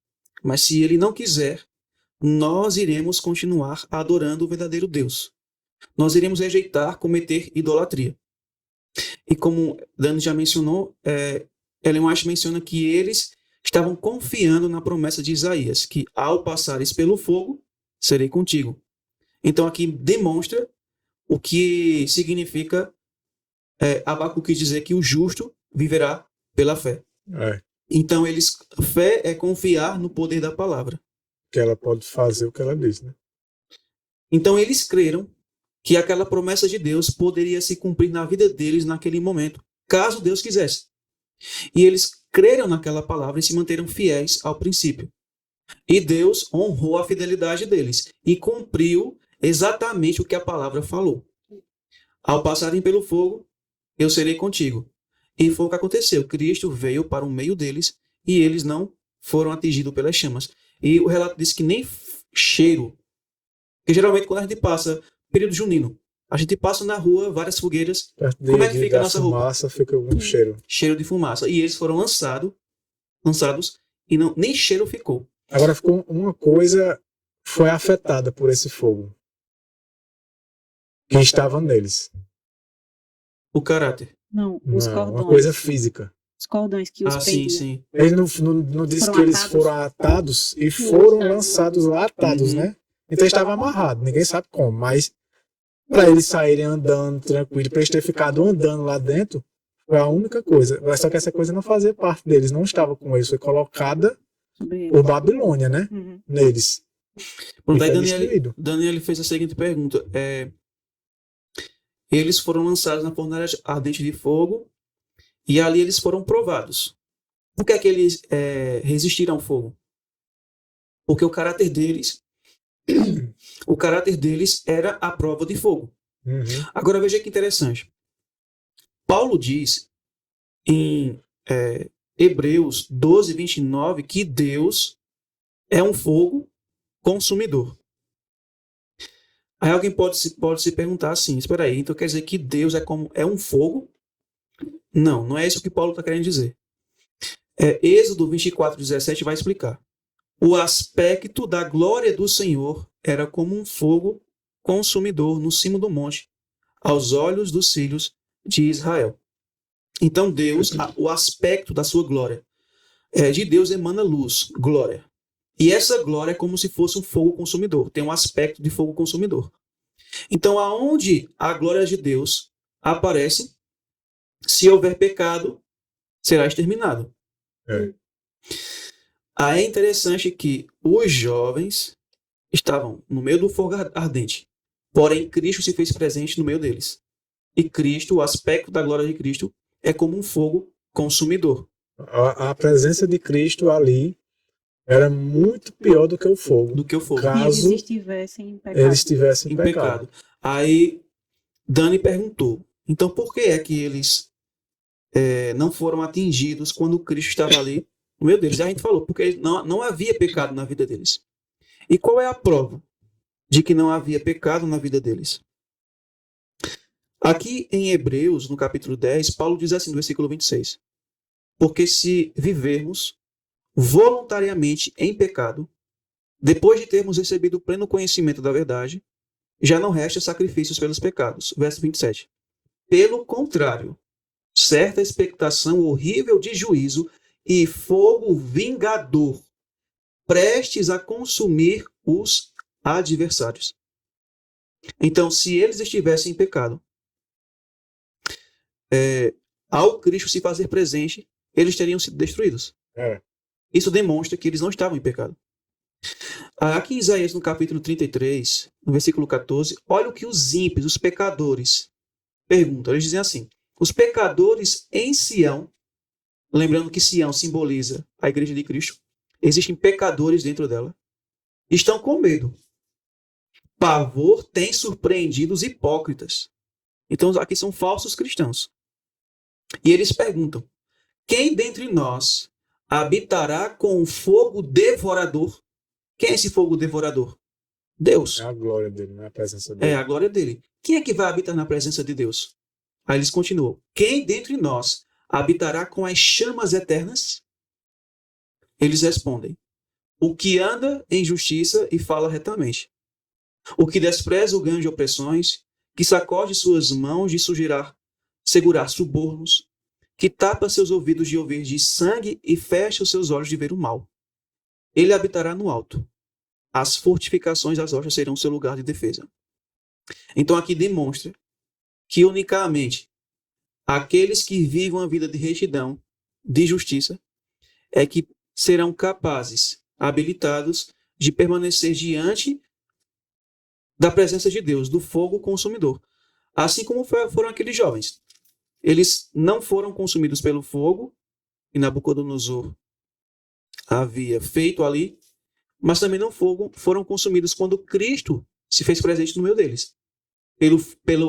Mas se ele não quiser, nós iremos continuar adorando o verdadeiro Deus. Nós iremos rejeitar, cometer idolatria. E como Dani já mencionou, Ellen White menciona que eles estavam confiando na promessa de Isaías, que ao passares pelo fogo, serei contigo. Então aqui demonstra o que significa Abacuque dizer que o justo viverá pela fé. Então fé é confiar no poder da palavra. Que ela pode fazer o que ela diz, né? Então eles creram que aquela promessa de Deus poderia se cumprir na vida deles naquele momento, caso Deus quisesse. E eles creram naquela palavra e se manteram fiéis ao princípio. E Deus honrou a fidelidade deles e cumpriu exatamente o que a palavra falou. Ao passarem pelo fogo, eu serei contigo. E foi o que aconteceu. Cristo veio para o meio deles e eles não foram atingidos pelas chamas. E o relato diz que nem cheiro. Porque geralmente quando a gente passa período junino, a gente passa na rua, várias fogueiras. Como é que fica a nossa roupa? Fumaça, fica um cheiro. Cheiro de fumaça. E eles foram lançados e nem cheiro ficou. Agora ficou uma coisa, foi afetada por esse fogo que estava neles. O caráter. Não, os Não, cordões. uma coisa física. Os cordões que os Sim, prendiam. sim. Ele não disse Foram que eles atados. foram atados e foram lançados lá atados, né? Então estava amarrado, ninguém sabe como, mas para eles saírem andando tranquilo, para eles terem ficado andando lá dentro, foi a única coisa. Só que essa coisa não fazia parte deles, não estava com eles, foi colocada Sobre por Babilônia, né? Uhum. Neles. Pronto, aí foi destruído. Daniel fez a seguinte pergunta. Eles foram lançados na fornalha ardente de fogo e ali eles foram provados. Por que é que eles resistiram ao fogo? Porque o caráter deles era a prova de fogo. Uhum. Agora veja que interessante. Paulo diz em Hebreus 12, 29 que Deus é um fogo consumidor. Aí alguém pode se perguntar assim, espera aí, então quer dizer que Deus é um fogo? Não, não é isso que Paulo está querendo dizer. Êxodo 24, 17 vai explicar. O aspecto da glória do Senhor era como um fogo consumidor no cimo do monte, aos olhos dos filhos de Israel. Então Deus, o aspecto da sua glória, de Deus emana luz, glória. E essa glória é como se fosse um fogo consumidor, tem um aspecto de fogo consumidor. Então, aonde a glória de Deus aparece, se houver pecado, será exterminado. Aí é interessante que os jovens estavam no meio do fogo ardente, porém Cristo se fez presente no meio deles. E Cristo, o aspecto da glória de Cristo, é como um fogo consumidor. A presença de Cristo ali era muito pior do que o fogo. Eles Caso estivessem em pecado. eles estivessem Em pecado. Aí Dani perguntou, então por que é que eles não foram atingidos quando Cristo estava ali no meio deles? E a gente falou, porque não havia pecado na vida deles. E qual é a prova de que não havia pecado na vida deles? Aqui em Hebreus, no capítulo 10, Paulo diz assim no versículo 26. Porque se vivermos voluntariamente em pecado, depois de termos recebido o pleno conhecimento da verdade, já não resta sacrifícios pelos pecados. Verso 27. Pelo contrário, certa expectação horrível de juízo e fogo vingador, prestes a consumir os adversários. Então, se eles estivessem em pecado, ao Cristo se fazer presente, eles teriam sido destruídos. Isso demonstra que eles não estavam em pecado. Aqui em Isaías, no capítulo 33, no versículo 14, olha o que os ímpios, os pecadores, perguntam. Eles dizem assim, os pecadores em Sião, lembrando que Sião simboliza a igreja de Cristo, existem pecadores dentro dela, estão com medo. Pavor tem surpreendido os hipócritas. Então aqui são falsos cristãos. E eles perguntam, quem dentre nós habitará com o fogo devorador? Quem é esse fogo devorador? Deus. É a glória dele, não é a presença dele. É a glória dele. Quem é que vai habitar na presença de Deus? Aí eles continuam. Quem dentre nós habitará com as chamas eternas? Eles respondem. O que anda em justiça e fala retamente. O que despreza o ganho de opressões, que sacode suas mãos de segurar subornos, que tapa seus ouvidos de ouvir de sangue e fecha os seus olhos de ver o mal. Ele habitará no alto. As fortificações das rochas serão seu lugar de defesa. Então aqui demonstra que unicamente aqueles que vivam a vida de retidão, de justiça, é que serão capazes, habilitados, de permanecer diante da presença de Deus, do fogo consumidor. Assim como foram aqueles jovens. Eles não foram consumidos pelo fogo, que Nabucodonosor havia feito ali, mas também não foram consumidos quando Cristo se fez presente no meio deles.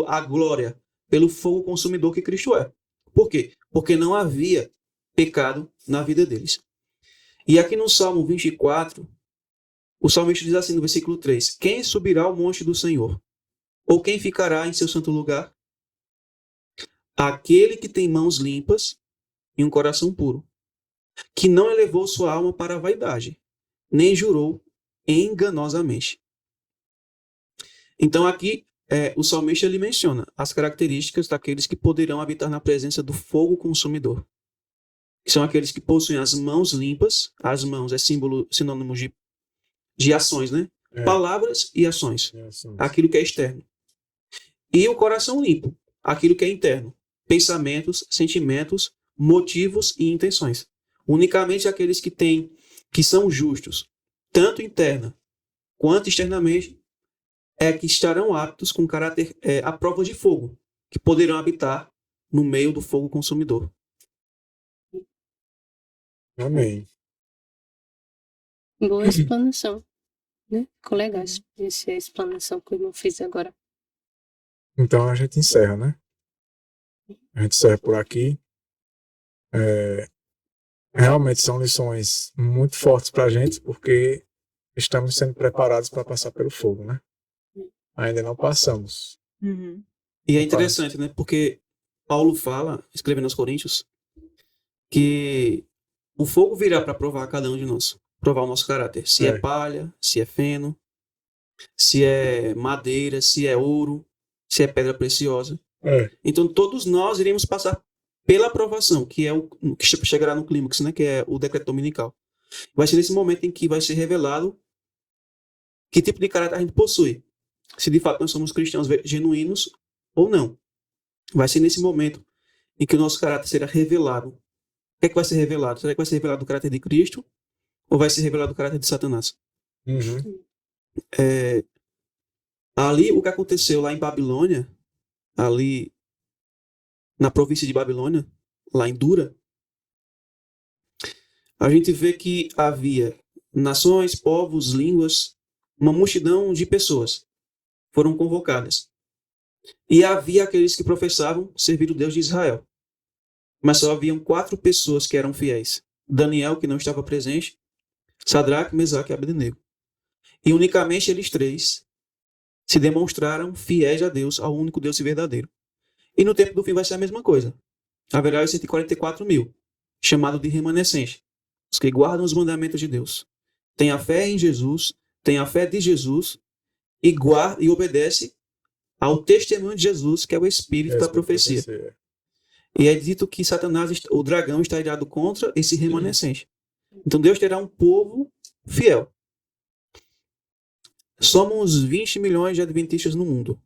A glória, pelo fogo consumidor que Cristo é. Por quê? Porque não havia pecado na vida deles. E aqui no Salmo 24, o salmista diz assim no versículo 3, quem subirá ao monte do Senhor? Ou quem ficará em seu santo lugar? Aquele que tem mãos limpas e um coração puro, que não elevou sua alma para a vaidade, nem jurou enganosamente. Então aqui o salmista ele menciona as características daqueles que poderão habitar na presença do fogo consumidor. Que são aqueles que possuem as mãos limpas, as mãos é sinônimo de ações, né? Palavras e ações. Aquilo que é externo. E o coração limpo, aquilo que é interno. Pensamentos, sentimentos, motivos e intenções. Unicamente aqueles que são justos, tanto interna quanto externamente, é que estarão aptos com caráter à prova de fogo, que poderão habitar no meio do fogo consumidor. Amém. Boa explanação, né? Ficou legal essa explanação que o irmão fez agora. Então a gente encerra, né? A gente encerra por aqui. Realmente são lições muito fortes para a gente, porque estamos sendo preparados para passar pelo fogo, né? Ainda não passamos. Uhum. E é interessante, né? Porque Paulo fala, escrevendo aos Coríntios, que o fogo virá para provar cada um de nós. Provar o nosso caráter. Se é palha, se é feno, se é madeira, se é ouro, se é pedra preciosa. Então todos nós iremos passar pela aprovação, que é o que chegará no clímax, né? Que é o decreto dominical. Vai ser nesse momento em que vai ser revelado que tipo de caráter a gente possui. Se de fato nós somos cristãos genuínos ou não. Vai ser nesse momento em que o nosso caráter será revelado. O que é que vai ser revelado? Será que vai ser revelado o caráter de Cristo ou vai ser revelado o caráter de Satanás? Uhum. Ali, o que aconteceu lá em Babilônia, ali na província de Babilônia, lá em Dura, a gente vê que havia nações, povos, línguas, uma multidão de pessoas foram convocadas. E havia aqueles que professavam servir o Deus de Israel. Mas só haviam 4 pessoas que eram fiéis. Daniel, que não estava presente, Sadraque, Mesaque e Abednego. E unicamente eles 3 se demonstraram fiéis a Deus, ao único Deus verdadeiro. E no tempo do fim vai ser a mesma coisa. Haverá os 144 mil, chamado de remanescentes, os que guardam os mandamentos de Deus. Tem a fé em Jesus, tem a fé de Jesus e guarda e obedece ao testemunho de Jesus, que é o espírito da profecia. E é dito que Satanás, o dragão, está irado contra esse remanescente. Então Deus terá um povo fiel. Somos 20 milhões de adventistas no mundo.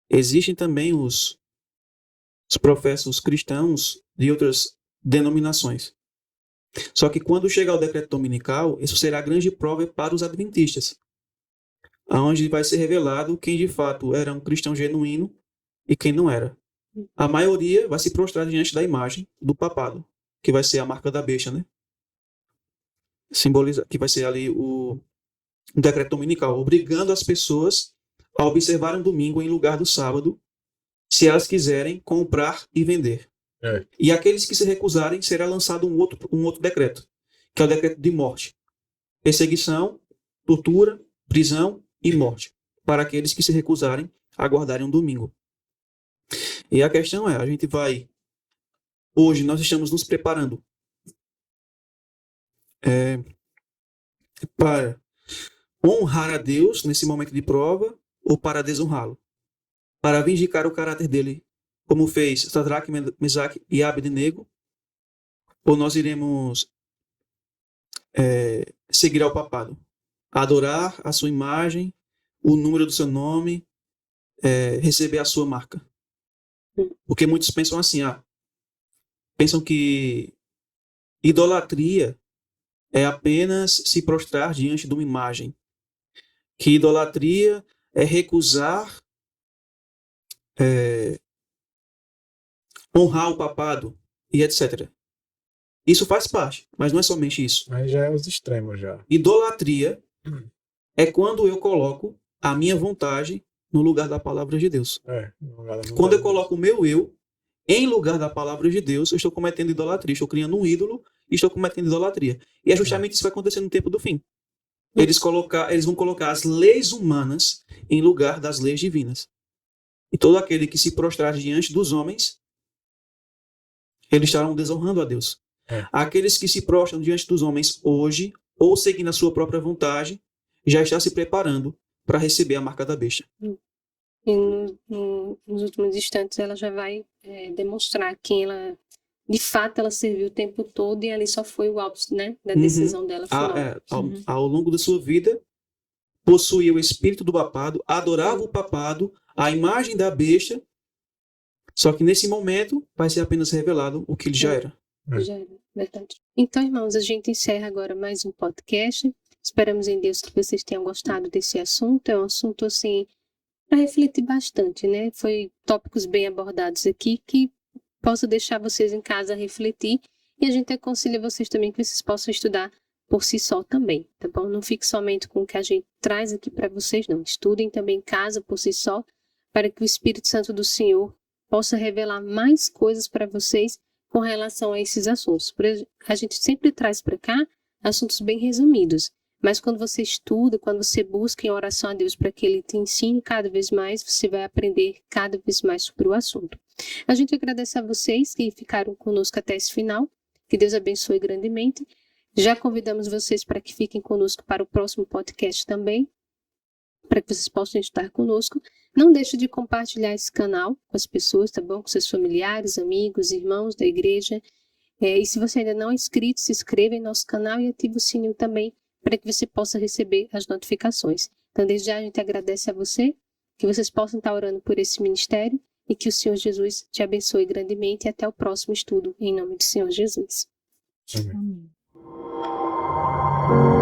Existem também os professos cristãos de outras denominações. Só que quando chegar o decreto dominical, isso será a grande prova para os adventistas, onde vai ser revelado quem de fato era um cristão genuíno e quem não era. A maioria vai se prostrar diante da imagem do papado, que vai ser a marca da besta, né? Simboliza, que vai ser ali o decreto dominical, obrigando as pessoas a observar um domingo em lugar do sábado, se elas quiserem comprar e vender. E aqueles que se recusarem, será lançado um outro decreto, que é o decreto de morte. Perseguição, tortura, prisão e morte, para aqueles que se recusarem a guardarem um domingo. E a questão é, a gente vai... Hoje nós estamos nos preparando para honrar a Deus nesse momento de prova ou para desonrá-lo? Para vindicar o caráter dele, como fez Sadraque, Mesaque e Abednego? Ou nós iremos seguir ao papado? Adorar a sua imagem, o número do seu nome, receber a sua marca? Porque muitos pensam assim, pensam que idolatria é apenas se prostrar diante de uma imagem. Que idolatria é recusar honrar o papado e etc. Isso faz parte, mas não é somente isso. Mas já é os extremos já. Idolatria é quando eu coloco a minha vontade no lugar da palavra de Deus. Quando eu coloco o meu eu em lugar da palavra de Deus, eu estou cometendo idolatria, estou criando um ídolo e estou cometendo idolatria. E é justamente isso que vai acontecer no tempo do fim. Eles vão colocar as leis humanas em lugar das leis divinas. E todo aquele que se prostrar diante dos homens, eles estarão desonrando a Deus. Aqueles que se prostram diante dos homens hoje, ou seguindo a sua própria vontade, já está se preparando para receber a marca da besta. E nos últimos instantes ela já vai demonstrar que ela, de fato, ela serviu o tempo todo e ali só foi o ápice, né, da decisão dela final. Ao longo da sua vida, possuía o espírito do papado, adorava o papado, a imagem da besta, só que nesse momento vai ser apenas revelado o que ele já era. Já era, verdade. Então, irmãos, a gente encerra agora mais um podcast. Esperamos em Deus que vocês tenham gostado desse assunto. É um assunto, assim, para refletir bastante, né? Foi tópicos bem abordados aqui que posso deixar vocês em casa refletir. E a gente aconselha vocês também que vocês possam estudar por si só também, tá bom? Não fique somente com o que a gente traz aqui para vocês, não. Estudem também em casa por si só, para que o Espírito Santo do Senhor possa revelar mais coisas para vocês com relação a esses assuntos. A gente sempre traz para cá assuntos bem resumidos, mas quando você estuda, quando você busca em oração a Deus para que Ele te ensine cada vez mais, você vai aprender cada vez mais sobre o assunto. A gente agradece a vocês que ficaram conosco até esse final. Que Deus abençoe grandemente. Já convidamos vocês para que fiquem conosco para o próximo podcast também, para que vocês possam estar conosco. Não deixe de compartilhar esse canal com as pessoas, tá bom? Com seus familiares, amigos, irmãos da igreja. E se você ainda não é inscrito, se inscreva em nosso canal e ative o sininho também, para que você possa receber as notificações. Então, desde já a gente agradece a você, que vocês possam estar orando por esse ministério e que o Senhor Jesus te abençoe grandemente e até o próximo estudo, em nome do Senhor Jesus. Amém. Amém.